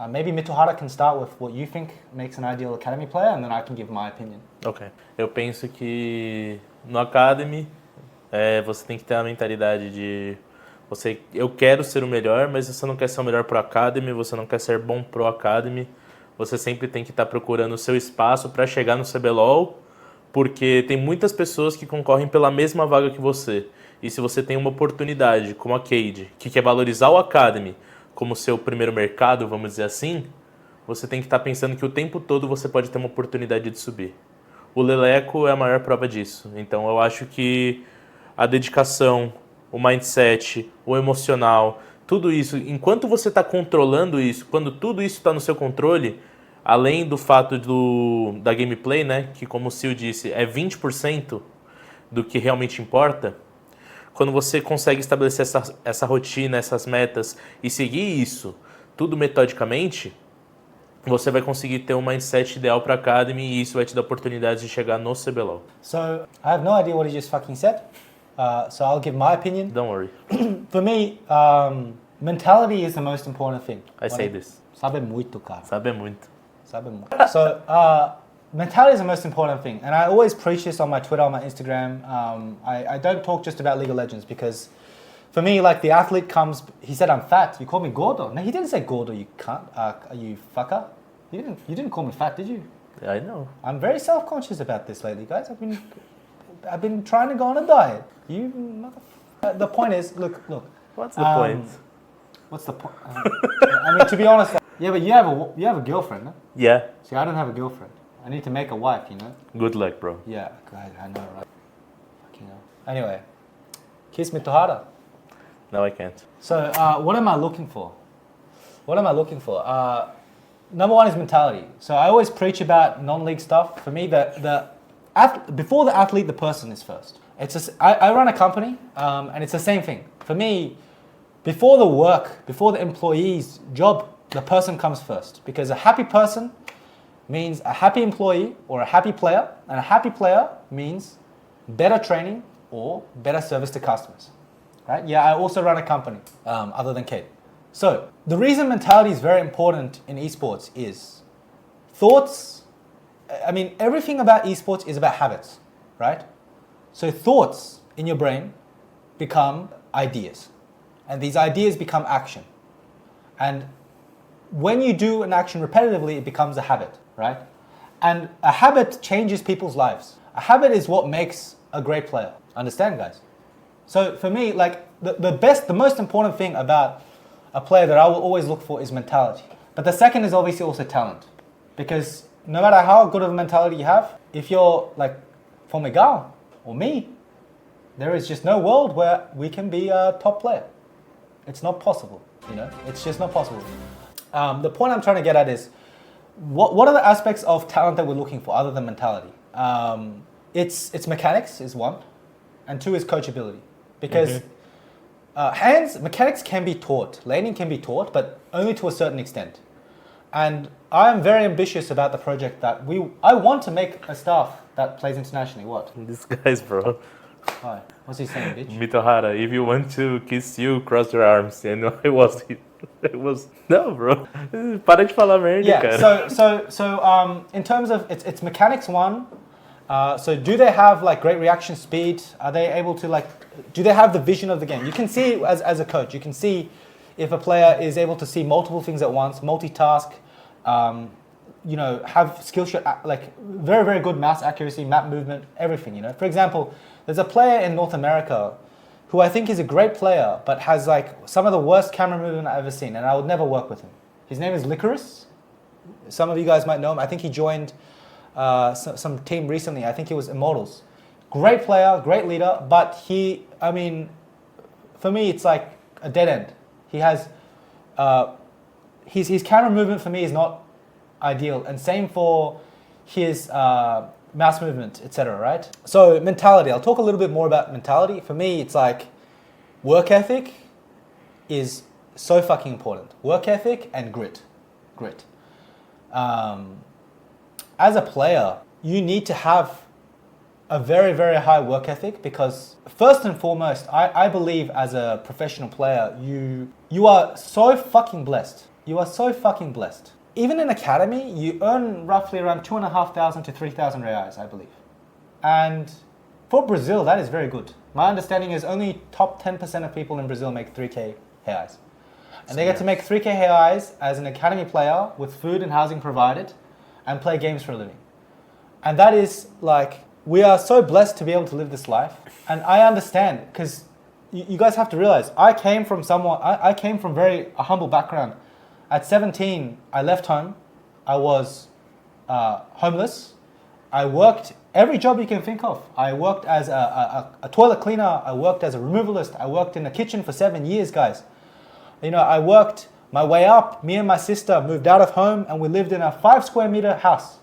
Maybe Mitohara can start with what you think makes an ideal academy player, and then I can give my opinion. Ok. Eu penso que no academy você tem que ter a mentalidade de eu quero ser o melhor, mas você não quer ser o melhor pro academy, você não quer ser bom pro academy. Você sempre tem que estar procurando o seu espaço para chegar no CBLOL, porque tem muitas pessoas que concorrem pela mesma vaga que você. E se você tem uma oportunidade, como a KEYD, que quer valorizar o academy como seu primeiro mercado, vamos dizer assim, você tem que estar pensando que o tempo todo você pode ter uma oportunidade de subir. O Leleco é a maior prova disso. Então eu acho que a dedicação, o mindset, o emocional, tudo isso, enquanto você está controlando isso, quando tudo isso está no seu controle, além do fato da gameplay, né, que como o SeeEl disse, é 20% do que realmente importa, quando você consegue estabelecer essa rotina, essas metas e seguir isso, tudo metodicamente, você vai conseguir ter um mindset ideal para a Academy e isso vai te dar oportunidades de chegar no CBLOL. So, I have no idea what he just fucking said. So I'll give my opinion. Don't worry. For me, mentality is the most important thing. I say this. Sabe muito, cara. Sabe muito. So mentality is the most important thing, and I always preach this on my Twitter, on my Instagram. I don't talk just about League of Legends because, for me, like the athlete comes. He said I'm fat. You called me gordo. No, he didn't say gordo. You can't. You fucker. You didn't call me fat, did you? Yeah, I know. I'm very self-conscious about this lately, guys. I've been trying to go on a diet. The point is, look. What's the point? What's the point? I mean, to be honest, yeah, but you have a girlfriend, no? Yeah. See, I don't have a girlfriend. I need to make a wife, you know? Good luck, bro. Yeah, I know, right? Fucking hell. Anyway, kiss me Tohara. No, I can't. So, what am I looking for? Number one is mentality. So I always preach about non-league stuff. For me, before the athlete, the person is first. I run a company, and it's the same thing. For me, before the work, before the employee's job, the person comes first. Because a happy person means a happy employee or a happy player, and a happy player means better training or better service to customers. Right? Yeah, I also run a company other than KEYD. So the reason mentality is very important in esports is thoughts. I mean, everything about esports is about habits, right? So thoughts in your brain become ideas, and these ideas become action. And when you do an action repetitively, it becomes a habit, right? And a habit changes people's lives. A habit is what makes a great player. Understand, guys? So for me, like the most important thing about a player that I will always look for is mentality. But the second is obviously also talent. Because no matter how good of a mentality you have, if you're like for Miguel or me, there is just no world where we can be a top player. It's not possible, you know? It's just not possible. The point I'm trying to get at is, what are the aspects of talent that we're looking for other than mentality? It's mechanics is one, and two is coachability. Because mechanics can be taught, laning can be taught, but only to a certain extent. And I'm very ambitious about the project that I want to make a staff that plays internationally. What? This guy's, bro. Why? What's he saying, bitch? Mitohara, if you want to kiss you, cross your arms. And I was... No, bro. Para de falar merda, cara. So in terms of it's mechanics one. So do they have like great reaction speed? Are they able to do they have the vision of the game? You can see as a coach, you can see if a player is able to see multiple things at once, multitask, you know, have skill shot, like very, very good mouse accuracy, map movement, everything, you know. For example, there's a player in North America who I think is a great player, but has like some of the worst camera movement I've ever seen, and I would never work with him. His name is Lynkez. Some of you guys might know him. I think he joined some team recently. I think he was Immortals. Great player, great leader, but for me, it's like a dead end. He has, his camera movement for me is not ideal, and same for his mouse movement, etc., right? So mentality, I'll talk a little bit more about mentality. For me, it's like work ethic is so fucking important. Work ethic and grit. As a player, you need to have a very, very high work ethic because first and foremost, I believe as a professional player, you are so fucking blessed. You are so fucking blessed. Even in academy, you earn roughly around 2,500 to 3,000 reais, I believe. And for Brazil, that is very good. My understanding is only top 10% of people in Brazil make 3K reais. And they get to make 3K reais as an academy player with food and housing provided and play games for a living. And that is like, we are so blessed to be able to live this life. And I understand, because you guys have to realize, I came from a humble background. At 17, I left home. I was homeless. I worked every job you can think of. I worked as a toilet cleaner. I worked as a removalist. I worked in the kitchen for 7 years, guys. You know, I worked my way up. Me and my sister moved out of home and we lived in a 5 square meter house.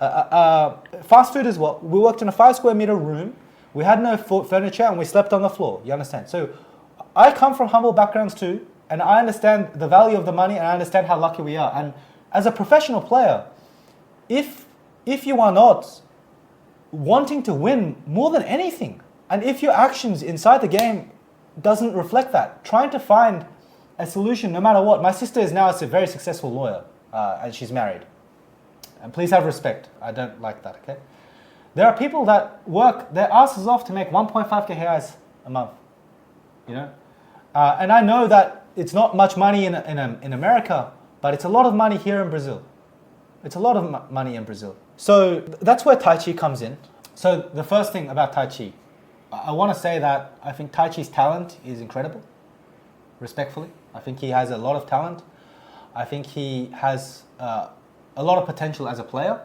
Fast food as well. We worked in a 5 square meter room. We had no furniture and we slept on the floor. You understand? So I come from humble backgrounds too. And I understand the value of the money and I understand how lucky we are. And as a professional player, if you are not wanting to win more than anything, and if your actions inside the game doesn't reflect that, trying to find a solution no matter what. My sister is now a very successful lawyer and she's married. and please have respect. I don't like that, okay? There are people that work their asses off to make 1.5k reais a month, you know? And I know that it's not much money in America, but it's a lot of money here in Brazil. It's a lot of money in Brazil. So that's where ThayT comes in. So the first thing about ThayT, I want to say that I think ThayT's talent is incredible, respectfully. I think he has a lot of talent. I think he has a lot of potential as a player.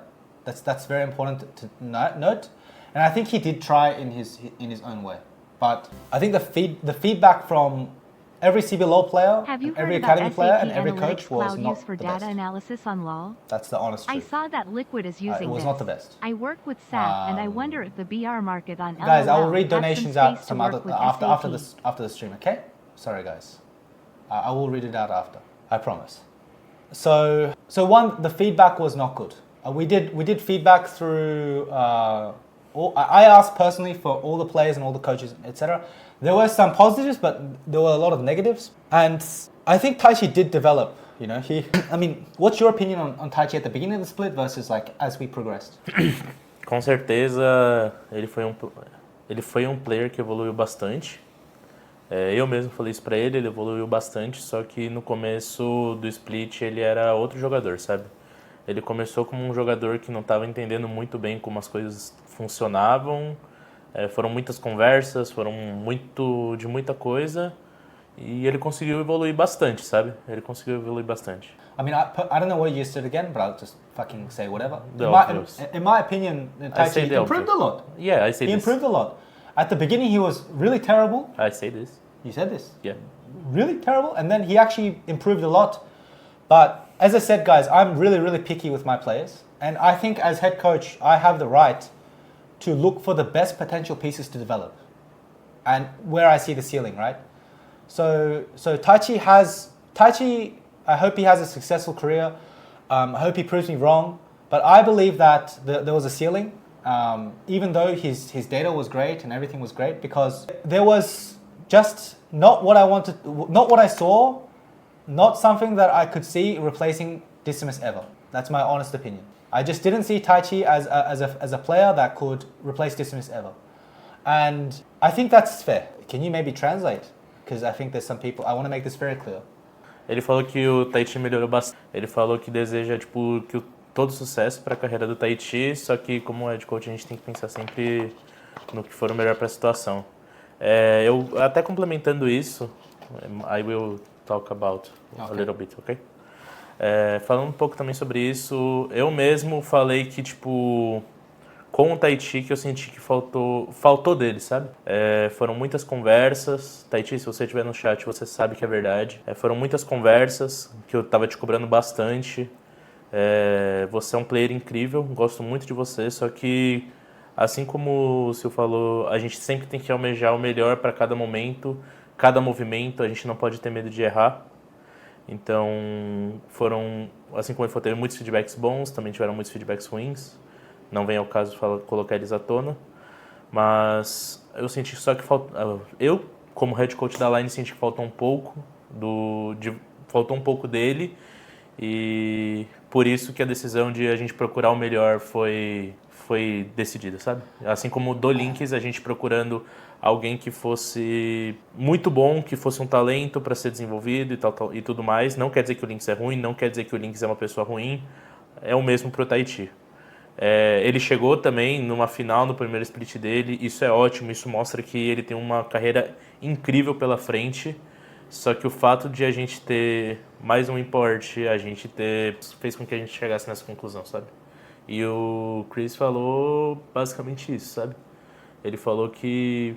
That's very important to note. And I think he did try in his own way. But I think the feedback from every CBLOL player, every academy player, and every coach was not for the data best. analysis on LoL? That's the honest I truth. saw that Liquid is using It was this. not the best. I work with SAP, and I wonder if the BR market on Guys, I will LOL read has some donations space out to some work other with after SAP. the stream. Okay? Sorry, guys. I will read it out after. I promise. So one, the feedback was not good. We did feedback through. I asked personally for all the players and all the coaches, etc. There were some positives, but there were a lot of negatives. And I think ThayT did develop. You know, I mean, what's your opinion on ThayT at the beginning of the split versus like as we progressed? Com certeza, ele foi um player que evoluiu bastante. Eu mesmo falei isso pra ele evoluiu bastante, só que no começo do split ele era outro jogador, sabe? Ele começou como um jogador que não estava entendendo muito bem como as coisas funcionavam, foram muitas conversas, foram de muita coisa, e ele conseguiu evoluir bastante, sabe? Ele conseguiu evoluir bastante. I mean, I don't know what you said again, but I'll just fucking say whatever. The In my opinion, ThayT improved a lot. Yeah, I say He this. improved a lot. At the beginning, he was really terrible. I say this. You said this. Yeah. Really terrible. And then he actually improved a lot. But as I said, guys, I'm really, really picky with my players. And I think as head coach, I have the right to look for the best potential pieces to develop. And where I see the ceiling, right? So ThayT, I hope he has a successful career. I hope he proves me wrong. But I believe that there was a ceiling. Even though his data was great and everything was great, because there was just not what I wanted, not what I saw, not something that I could see replacing Decimus ever. That's my honest opinion. I just didn't see ThayT as a player that could replace Decimus ever. And I think that's fair. Can you maybe translate? Because I think there's some people, I want to make this very clear. Ele falou que o ThayT melhorou bastante. Ele falou que deseja que todo sucesso para a carreira do ThayT, só que como head coach a gente tem que pensar sempre no que for o melhor para a situação. Eu até complementando isso, I will talk about a little bit, ok? Falando um pouco também sobre isso, eu mesmo falei que tipo com o ThayT que eu senti que faltou dele, sabe? Foram muitas conversas. ThayT, se você estiver no chat, você sabe que é verdade. Foram muitas conversas que eu tava te cobrando bastante. Você é um player incrível, gosto muito de você, só que, assim como o Sil falou, a gente sempre tem que almejar o melhor para cada momento, cada movimento, a gente não pode ter medo de errar. Então, assim como ele falou, teve muitos feedbacks bons, também tiveram muitos feedbacks ruins. Não vem ao caso colocar eles à tona, mas eu senti só que eu, como head coach da Line, senti que faltou um pouco dele, e por isso que a decisão de a gente procurar o melhor foi decidida, sabe? Assim como do Lynkez, a gente procurando alguém que fosse muito bom, que fosse um talento para ser desenvolvido e tudo mais. Não quer dizer que o Lynkez é ruim, não quer dizer que o Lynkez é uma pessoa ruim, é o mesmo pro ThayT. Ele chegou também numa final no primeiro split dele, isso é ótimo, isso mostra que ele tem uma carreira incrível pela frente, só que o fato de a gente ter mais um import, fez com que a gente chegasse nessa conclusão, sabe? E o Chris falou basicamente isso, sabe? Ele falou que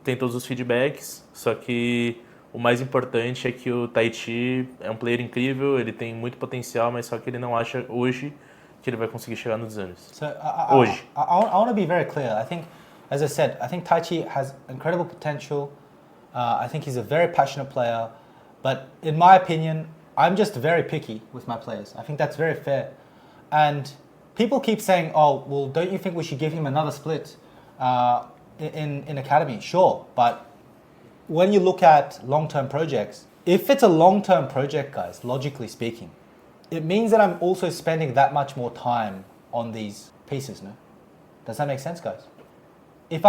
tem todos os feedbacks, só que o mais importante é que o ThayT é um player incrível, ele tem muito potencial, mas só que ele não acha hoje que ele vai conseguir chegar nos anos. So I want to be very clear. I think, as I said, I think ThayT has incredible potential. I think he's a very passionate player, but in my opinion, I'm just very picky with my players. I think that's very fair. And people keep saying, "Oh, well, don't you think we should give him another split in academy?" Sure, but when you look at long-term projects, if it's a long-term project, guys, logically speaking, it means that I'm also spending that much more time on these pieces, no? Does that make sense, guys? If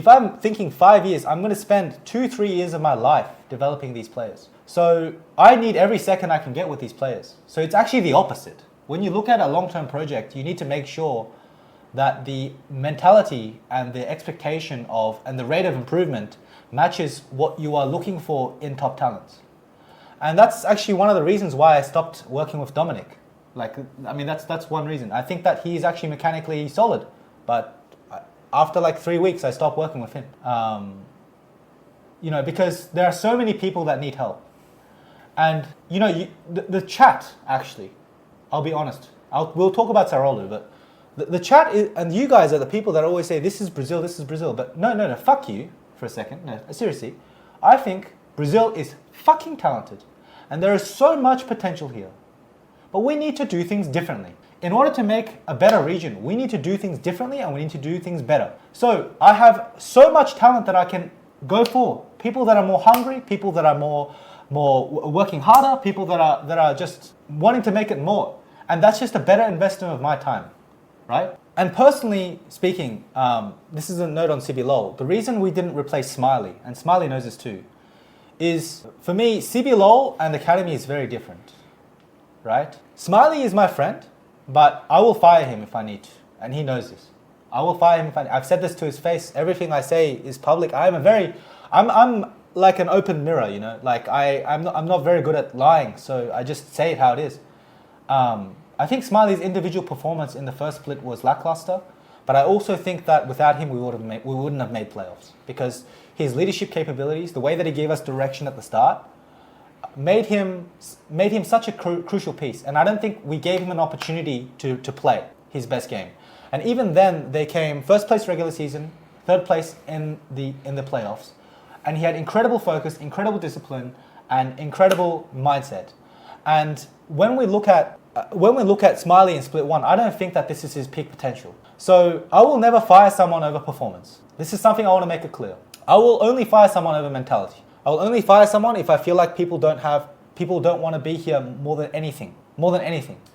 I'm thinking 5 years, I'm going to spend 2-3 years of my life developing these players. So I need every second I can get with these players. So it's actually the opposite. When you look at a long-term project, you need to make sure that the mentality and the expectation of and the rate of improvement matches what you are looking for in top talents. And that's actually one of the reasons why I stopped working with Dominic. Like, I mean, that's one reason. I think that he's actually mechanically solid, but after like 3 weeks, I stopped working with him. You know, because there are so many people that need help. And, you know, the chat, actually, I'll be honest. We'll talk about Sarolu, but the chat, and you guys are the people that always say, this is Brazil, but no, fuck you for a second. No, seriously. I think Brazil is fucking talented. And there is so much potential here. But we need to do things differently. In order to make a better region, we need to do things differently and we need to do things better. So I have so much talent that I can go for. People that are more hungry, people that are more working harder, people that are just wanting to make it more. And that's just a better investment of my time, right? And personally speaking, this is a note on CBLOL. The reason we didn't replace Smiley, and Smiley knows this too, is for me, CBLOL and Academy is very different, right? Smiley is my friend, but I will fire him if I need to, and he knows this. I will fire him if I've said this to his face. Everything I say is public. I'm like an open mirror, you know. Like I'm not very good at lying, so I just say it how it is. I think Smiley's individual performance in the first split was lackluster, but I also think that without him we wouldn't have made playoffs, because his leadership capabilities, the way that he gave us direction at the start, made him such a crucial piece. And I don't think we gave him an opportunity to play his best game. And even then, they came first place regular season, third place in the playoffs, and he had incredible focus, incredible discipline, and incredible mindset. And when we look at Smiley in split one, I don't think that this is his peak potential. So I will never fire someone over performance. This is something I want to make it clear. I will only fire someone over mentality. I will only fire someone if I feel like people don't want to be here more than anything.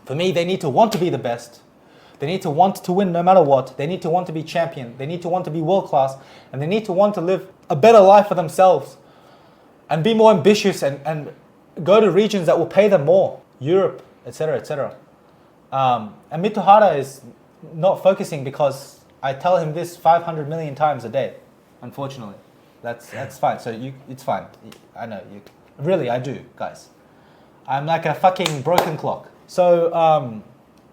For me, they need to want to be the best. They need to want to win no matter what. They need to want to be champion. They need to want to be world class. And they need to want to live a better life for themselves and be more ambitious and go to regions that will pay them more. Europe, etc., etc. And Mituhara is not focusing because I tell him this 500 million times a day, unfortunately. That's fine. So it's fine. I know. Really, I do, guys. I'm like a fucking broken clock. So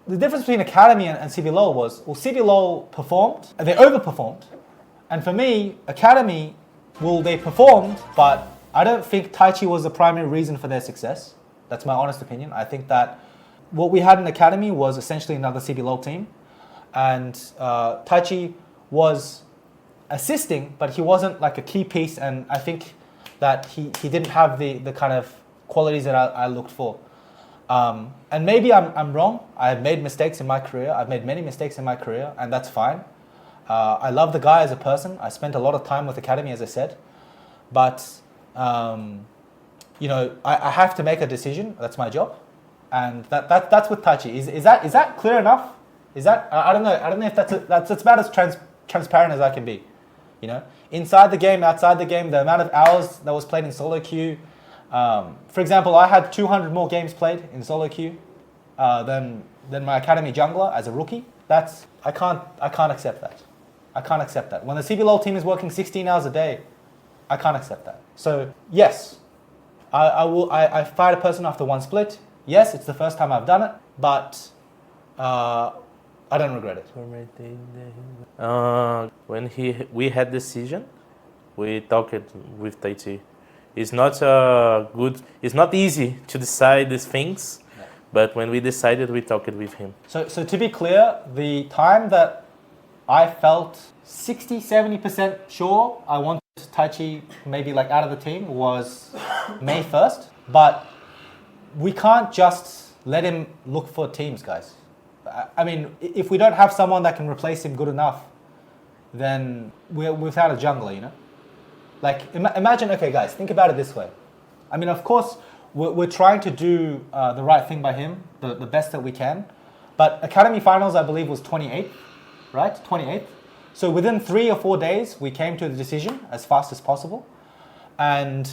the difference between Academy and CBLOL was, well, CBLOL performed, they overperformed. And for me, Academy, well, they performed, but I don't think ThayT was the primary reason for their success. That's my honest opinion. I think that what we had in Academy was essentially another CBLOL team. And ThayT was assisting, but he wasn't like a key piece, and I think that he didn't have the kind of qualities that I looked for. And maybe I'm wrong. I've made mistakes in my career. I've made many mistakes in my career, and that's fine. I love the guy as a person. I spent a lot of time with Academy, as I said. But, you know, I have to make a decision. That's my job. And that's with ThayT. Is that clear enough? Is that, I don't know if that's about as transparent as I can be. You know, inside the game, outside the game, the amount of hours that was played in solo queue. For example, I had 200 more games played in solo queue than my Academy jungler as a rookie. I can't accept that. I can't accept that. When the CBLOL team is working 16 hours a day, I can't accept that. So yes, I fired a person after one split. Yes, it's the first time I've done it, but I don't regret it. When we had decision, we talked with ThayT. It's not it's not easy to decide these things, no. But when we decided, we talked with him. So to be clear, the time that I felt 60-70% sure I wanted ThayT maybe like out of the team was May 1st, but we can't just let him look for teams, guys. I mean, if we don't have someone that can replace him good enough, then we're without a jungler, you know? Like, imagine, okay, guys, think about it this way. I mean, of course, we're trying to do the right thing by him, the best that we can. But Academy Finals, I believe, was 28th, right? 28th. So within 3 or 4 days, we came to the decision as fast as possible. And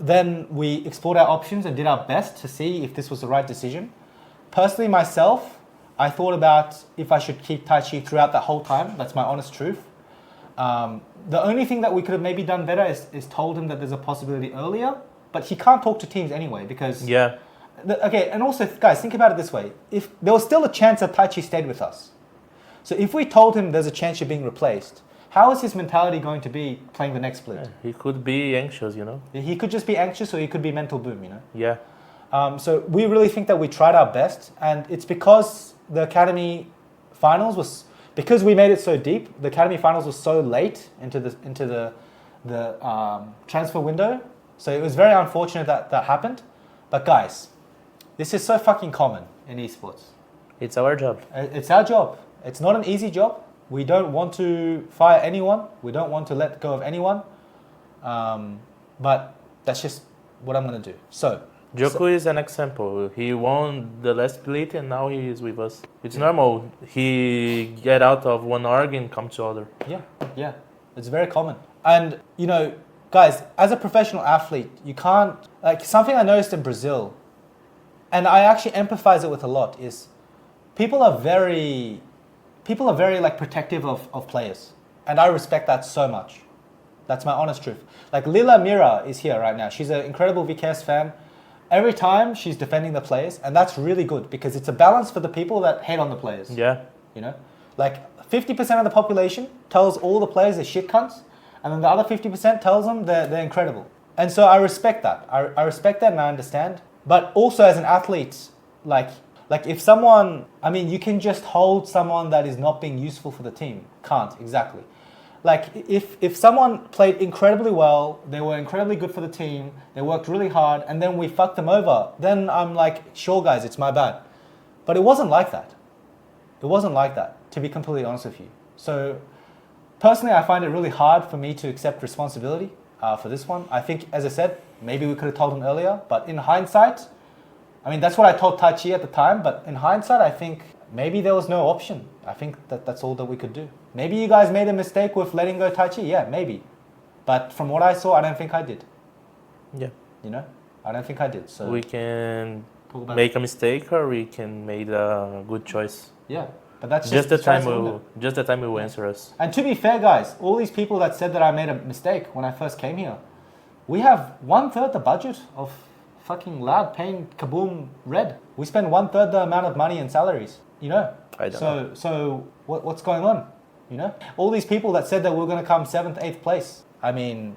then we explored our options and did our best to see if this was the right decision. Personally, myself, I thought about if I should keep ThayT throughout the whole time. That's my honest truth. The only thing that we could have maybe done better is told him that there's a possibility earlier, but he can't talk to teams anyway because... Yeah. Okay, and also, guys, think about it this way. If there was still a chance that ThayT stayed with us. So if we told him there's a chance you're being replaced, how is his mentality going to be playing the next split? He could be anxious, you know? He could just be anxious or he could be mental boom, you know? Yeah. So we really think that we tried our best, and it's because the Academy Finals was... Because we made it so deep, the Academy Finals was so late into the transfer window. So it was very unfortunate that happened. But guys, this is so fucking common in esports. It's our job. It's our job. It's not an easy job. We don't want to fire anyone. We don't want to let go of anyone. But that's just what I'm going to do. So... Joko is an example. He won the last split and now he is with us. It's normal. He get out of one org and come to other. Yeah. It's very common. And, you know, guys, as a professional athlete, you can't... Like, something I noticed in Brazil, and I actually empathize it with a lot, is people are very like, protective of players. And I respect that so much. That's my honest truth. Like, Lila Mira is here right now. She's an incredible VKS fan. Every time she's defending the players, and that's really good because it's a balance for the people that hate on the players. Yeah. You know? Like 50% of the population tells all the players they're shit cunts, and then the other 50% tells them they're incredible. And so I respect that. I respect that and I understand. But also as an athlete, like if someone, I mean, you can just hold someone that is not being useful for the team. Can't, exactly. Like, if someone played incredibly well, they were incredibly good for the team, they worked really hard, and then we fucked them over, then I'm like, sure, guys, it's my bad. But it wasn't like that. It wasn't like that, to be completely honest with you. So, personally, I find it really hard for me to accept responsibility for this one. I think, as I said, maybe we could have told him earlier, but in hindsight, I mean, that's what I told ThayT at the time, but in hindsight, I think maybe there was no option. I think that's all that we could do. Maybe you guys made a mistake with letting go ThayT. Yeah, maybe. But from what I saw, I don't think I did. Yeah. You know? I don't think I did. So we can make a mistake or we can make a good choice. Yeah. But that's just the time will answer us. And to be fair, guys, all these people that said that I made a mistake when I first came here, we have 1/3 the budget of fucking Loud paying Kaboom Red. We spend 1/3 the amount of money in salaries. You know? I don't know. So what's going on? You know, all these people that said that we're going to come 7th, 8th place. I mean,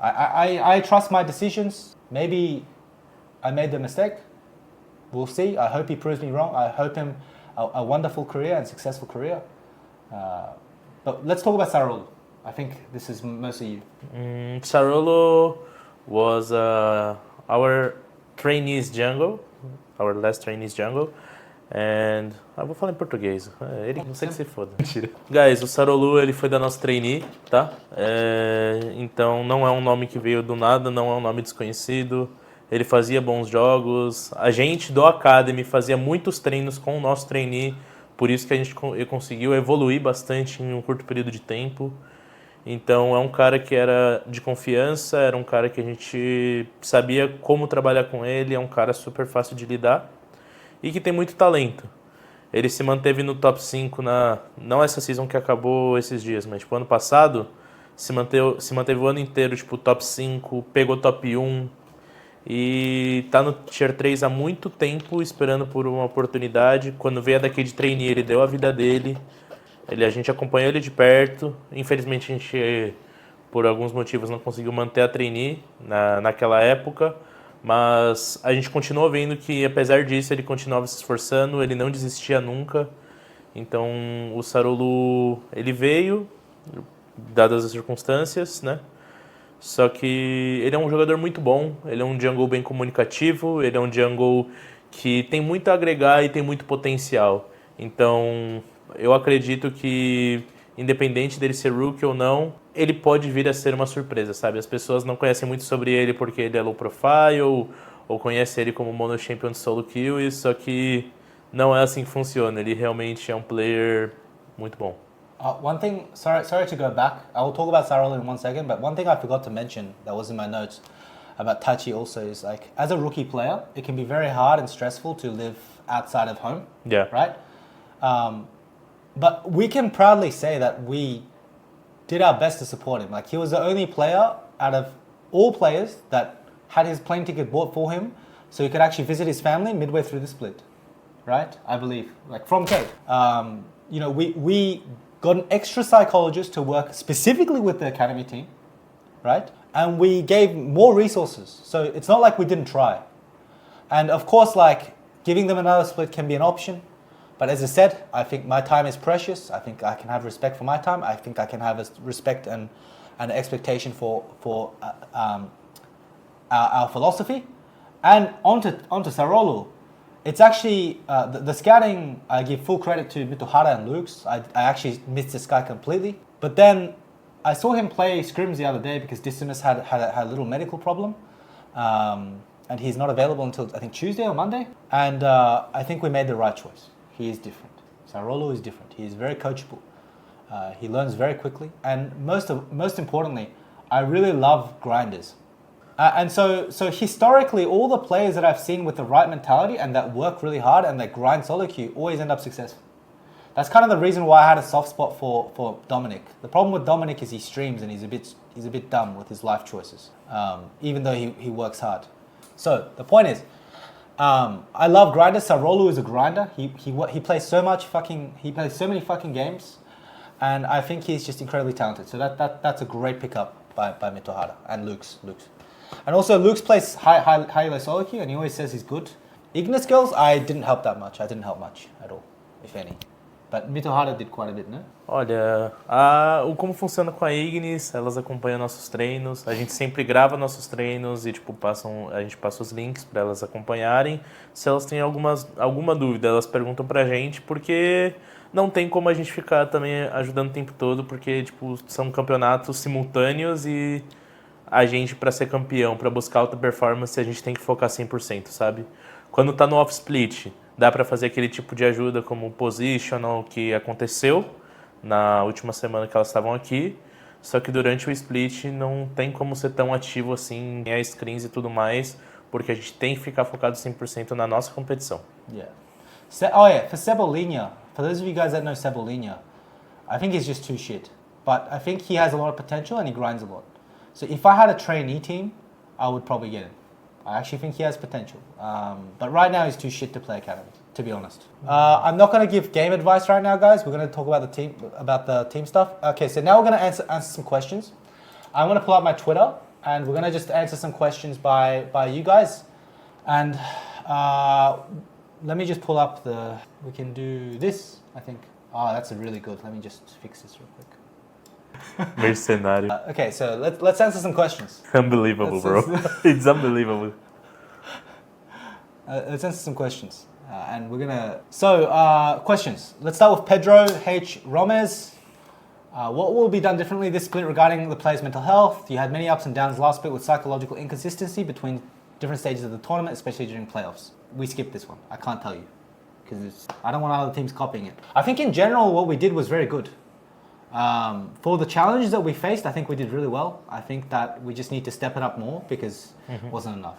I trust my decisions. Maybe I made the mistake. We'll see. I hope he proves me wrong. I hope him a wonderful career and successful career. But let's talk about Sarolu. I think this is mostly you. Sarolu was our trainees jungle, our last trainees jungle. And vou falar em português. Ele não sei que se foda. Mentira. Guys, o Sarolu ele foi da nossa trainee, tá? Então não é um nome que veio do nada, não é um nome desconhecido. Ele fazia bons jogos. A gente do Academy fazia muitos treinos com o nosso trainee, por isso que a gente conseguiu evoluir bastante em um curto período de tempo. Então é um cara que era de confiança, era um cara que a gente sabia como trabalhar com ele, é um cara super fácil de lidar. E que tem muito talento. Ele se manteve no top 5 não essa season que acabou esses dias, mas tipo, ano passado se manteve o ano inteiro, tipo, top 5, pegou top 1 e tá no tier 3 há muito tempo esperando por uma oportunidade. Quando veio daqui de trainee, ele deu a vida dele. A gente acompanhou ele de perto. Infelizmente a gente, por alguns motivos, não conseguiu manter a trainee naquela época. Mas a gente continuou vendo que, apesar disso, ele continuava se esforçando, ele não desistia nunca. Então, o Sarolu, ele veio, dadas as circunstâncias, né? Só que ele é um jogador muito bom, ele é um jungle bem comunicativo, ele é um jungle que tem muito a agregar e tem muito potencial. Então, eu acredito que independente dele ser rookie ou não, ele pode vir a ser uma surpresa, sabe? As pessoas não conhecem muito sobre ele porque ele é low profile ou conhecem ele como mono champion de solo kill, só que não é assim que funciona. Ele realmente é um player muito bom. One thing, sorry to go back. I will talk about Sarolu in 1 second, but one thing I forgot to mention that was in my notes about ThayT also is like, as a rookie player, it can be very hard and stressful to live outside of home. Yeah. Right? But we can proudly say that we did our best to support him. Like, he was the only player out of all players that had his plane ticket bought for him so he could actually visit his family midway through the split. Right? I believe. Like, from KEYD. You know, we got an extra psychologist to work specifically with the academy team, right? And we gave more resources. So it's not like we didn't try. And of course, like, giving them another split can be an option. But as I said, I think my time is precious. I think I can have respect for my time. I think I can have a respect and an expectation for our philosophy. And onto Sarolu. It's actually, the scouting, I give full credit to Mituhara and Luke's. I actually missed this guy completely. But then I saw him play scrims the other day because Decimus had a little medical problem. And he's not available until, I think, Tuesday or Monday. And I think we made the right choice. He is different. Sarolu is different. He is very coachable. He learns very quickly. And most importantly, I really love grinders. And so historically, all the players that I've seen with the right mentality and that work really hard and that grind solo queue always end up successful. That's kind of the reason why I had a soft spot for Dominic. The problem with Dominic is he streams and he's a bit dumb with his life choices, even though he works hard. So the point is, I love grinders. Sarolu is a grinder. He plays so many fucking games, and I think he's just incredibly talented. So that's a great pickup by Mituhara and Luke's. And also, Luke's plays high elo solo queue, and he always says he's good. Ignis girls, I didn't help that much. I didn't help much at all, if any. But Mituhara did quite a bit, no? Olha, como funciona com a Ignis, elas acompanham nossos treinos. A gente sempre grava nossos treinos e tipo, a gente passa os links para elas acompanharem. Se elas têm alguma dúvida, elas perguntam pra gente, porque não tem como a gente ficar também ajudando o tempo todo, porque tipo, são campeonatos simultâneos e a gente, para ser campeão, para buscar alta performance, a gente tem que focar 100%, sabe? Quando tá no off-split, dá para fazer aquele tipo de ajuda como positional que aconteceu na última semana que elas estavam aqui, só que durante o split não tem como ser tão ativo assim, em screens e tudo mais, porque a gente tem que ficar focado 100% na nossa competição. Yeah. For Cebolinha, for those of you guys that know Cebolinha, I think he's just too shit. But I think he has a lot of potential and he grinds a lot. So if I had a trainee team, I would probably get him. I actually think he has potential. But right now he's too shit to play academy, to be honest. I'm not going to give game advice right now, guys. We're going to talk about the team stuff. Okay, so now we're going to answer some questions. I'm going to pull up my Twitter, and we're going to just answer some questions by you guys. And let me just pull up we can do this, I think. Oh, that's really good. Let me just fix this real quick. Mercenário. Okay, so let's answer some questions. Unbelievable, bro. It's unbelievable. Let's answer some questions. And we're gonna... So, questions. Let's start with Pedro H. Romez. What will be done differently this split regarding the player's mental health? You had many ups and downs last split with psychological inconsistency between different stages of the tournament, especially during playoffs. We skipped this one. I can't tell you. Because I don't want other teams copying it. I think in general what we did was very good. For the challenges that we faced, I think we did really well. I think that we just need to step it up more because it wasn't enough.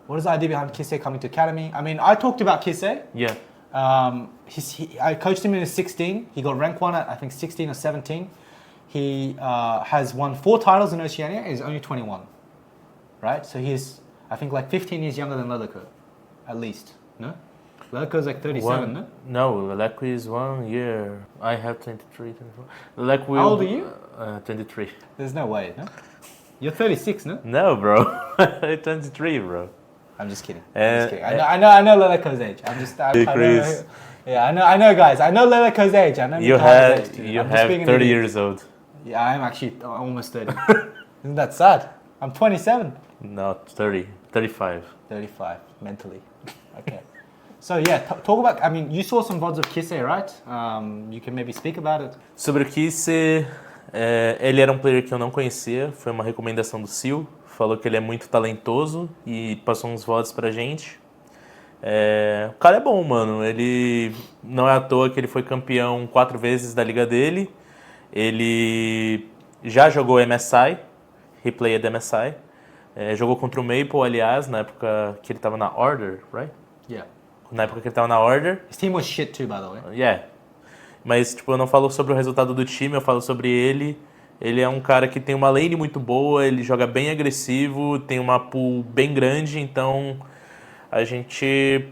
What is the idea behind Kisee coming to academy? I mean, I talked about Kisee. Yeah. I coached him in his 16. He got rank 1 at, I think, 16 or 17. He has won 4 titles in Oceania. He's only 21. Right? So he's, I think, like 15 years younger than Leleco, at least. No? Leleco's like 37, no? No, Leleco is 1 year. I have 23, 24. Leleco will... How old are you? 23. There's no way, no? You're 36, no? No, bro. 23, bro. I'm just kidding. I know Leleco's age. I know, guys. I know Leleco's age. I know you have 30 years old. Yeah, I'm actually almost 30. Isn't that sad? I'm 27. No, 30. 35. 35, mentally. Okay. So yeah, talk about. I mean, you saw some VODs of Kisee, right? You can maybe speak about it. Sobre o Kisee, ele era um player que eu não conhecia, foi uma recomendação do SeeEl, falou que ele é muito talentoso e passou uns VODs pra gente. O cara é bom, mano, ele não é à toa que ele foi campeão 4 vezes da liga dele, ele já jogou MSI, replayed MSI, jogou contra o Maple, aliás, na época que ele tava na Order, right? Yeah. Na época que ele tava na Order. His team was shit too, by the way. Yeah. Mas, tipo, eu não falo sobre o resultado do time, eu falo sobre ele. Ele é um cara que tem uma lane muito boa, ele joga bem agressivo, tem uma pool bem grande, então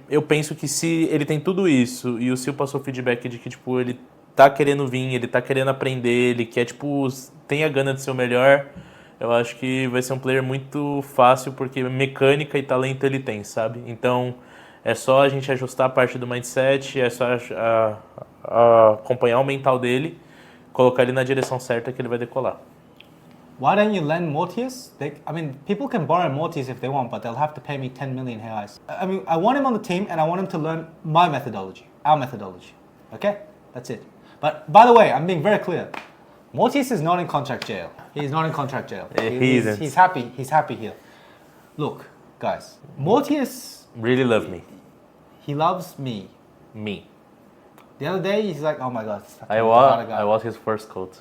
eu penso que se ele tem tudo isso e o SeeEl passou o feedback de que, tipo, ele tá querendo vir, ele tá querendo aprender, ele quer, tipo, tem a gana de ser o melhor, eu acho que vai ser um player muito fácil, porque mecânica e talento ele tem, sabe? Então, é só a gente ajustar a parte do mindset, é só acompanhar o mental dele, colocar ele na direção certa que ele vai decolar. Why don't you lend Mortius? I mean, people can borrow Mortius if they want, but they'll have to pay me 10 million reais. I mean, I want him on the team, and I want him to learn my methodology, our methodology. Okay? That's it. But, by the way, I'm being very clear. Mortius is not in contract jail. He's not in contract jail. He's happy. He's happy here. Look, guys, Mortius... Really love me. He loves me. Me. The other day, he's like, oh my God. I was his first coach.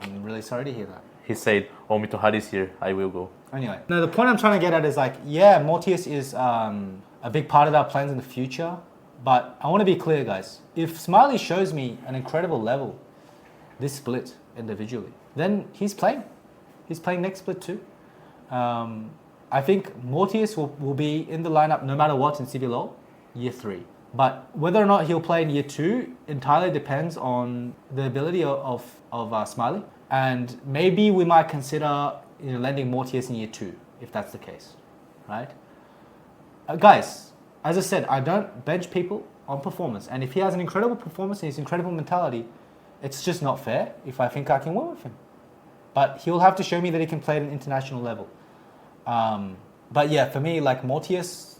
I'm really sorry to hear that. He said, oh, Mitohari is here, I will go. Anyway, no, the point I'm trying to get at is like, yeah, Mortius is a big part of our plans in the future, but I want to be clear, guys. If Smiley shows me an incredible level, this split individually, then he's playing. He's playing next split too. I think Mortius will be in the lineup no matter what in CBLOL, year 3. But whether or not he'll play in year 2 entirely depends on the ability of Smiley. And maybe we might consider lending Mortius in year 2, if that's the case, right? Guys, as I said, I don't bench people on performance. And if he has an incredible performance and his incredible mentality, it's just not fair if I think I can win with him. But he'll have to show me that he can play at an international level. But yeah, for me, like Mortius,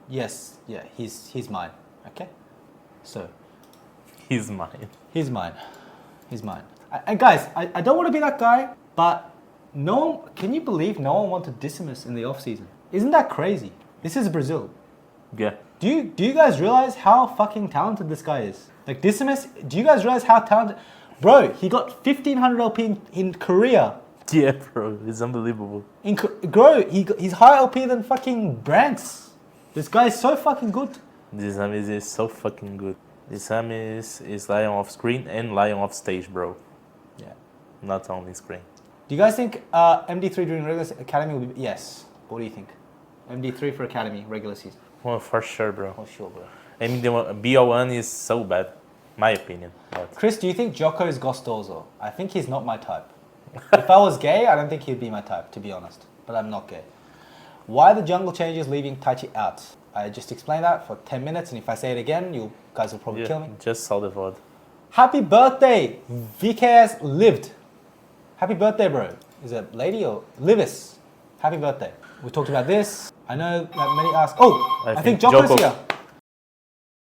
he's mine, okay? So. He's mine. He's mine. He's mine. And guys, I don't want to be that guy, but can you believe no one wanted Decimus in the off-season? Isn't that crazy? This is Brazil. Yeah. Do you guys realize how fucking talented this guy is? Like Decimus, do you guys realize how talented? Bro, he got 1500 LP in Korea. Yeah, bro, it's unbelievable. He's higher LP than fucking Branks. This guy is so fucking good. This Amis is so fucking good. This Amis is Lion off screen and Lion off stage, bro. Yeah. Not only screen. Do you guys think MD3 during regular academy will be... Yes. What do you think? MD3 for academy, regular season. Well, for sure, bro. For sure, bro. BO1 is so bad, my opinion. But Chris, do you think Jocko is Gostoso? I think he's not my type. If I was gay, I don't think he'd be my type, to be honest. But I'm not gay. Why the jungle changes leaving ThayT out? I just explained that for 10 minutes, and if I say it again, you guys will probably kill me. Just saw the VOD. Happy birthday! VKS lived. Happy birthday, bro. Is it lady or Livis? Happy birthday. We talked about this. I know that many ask. Oh, I think Jocko's here.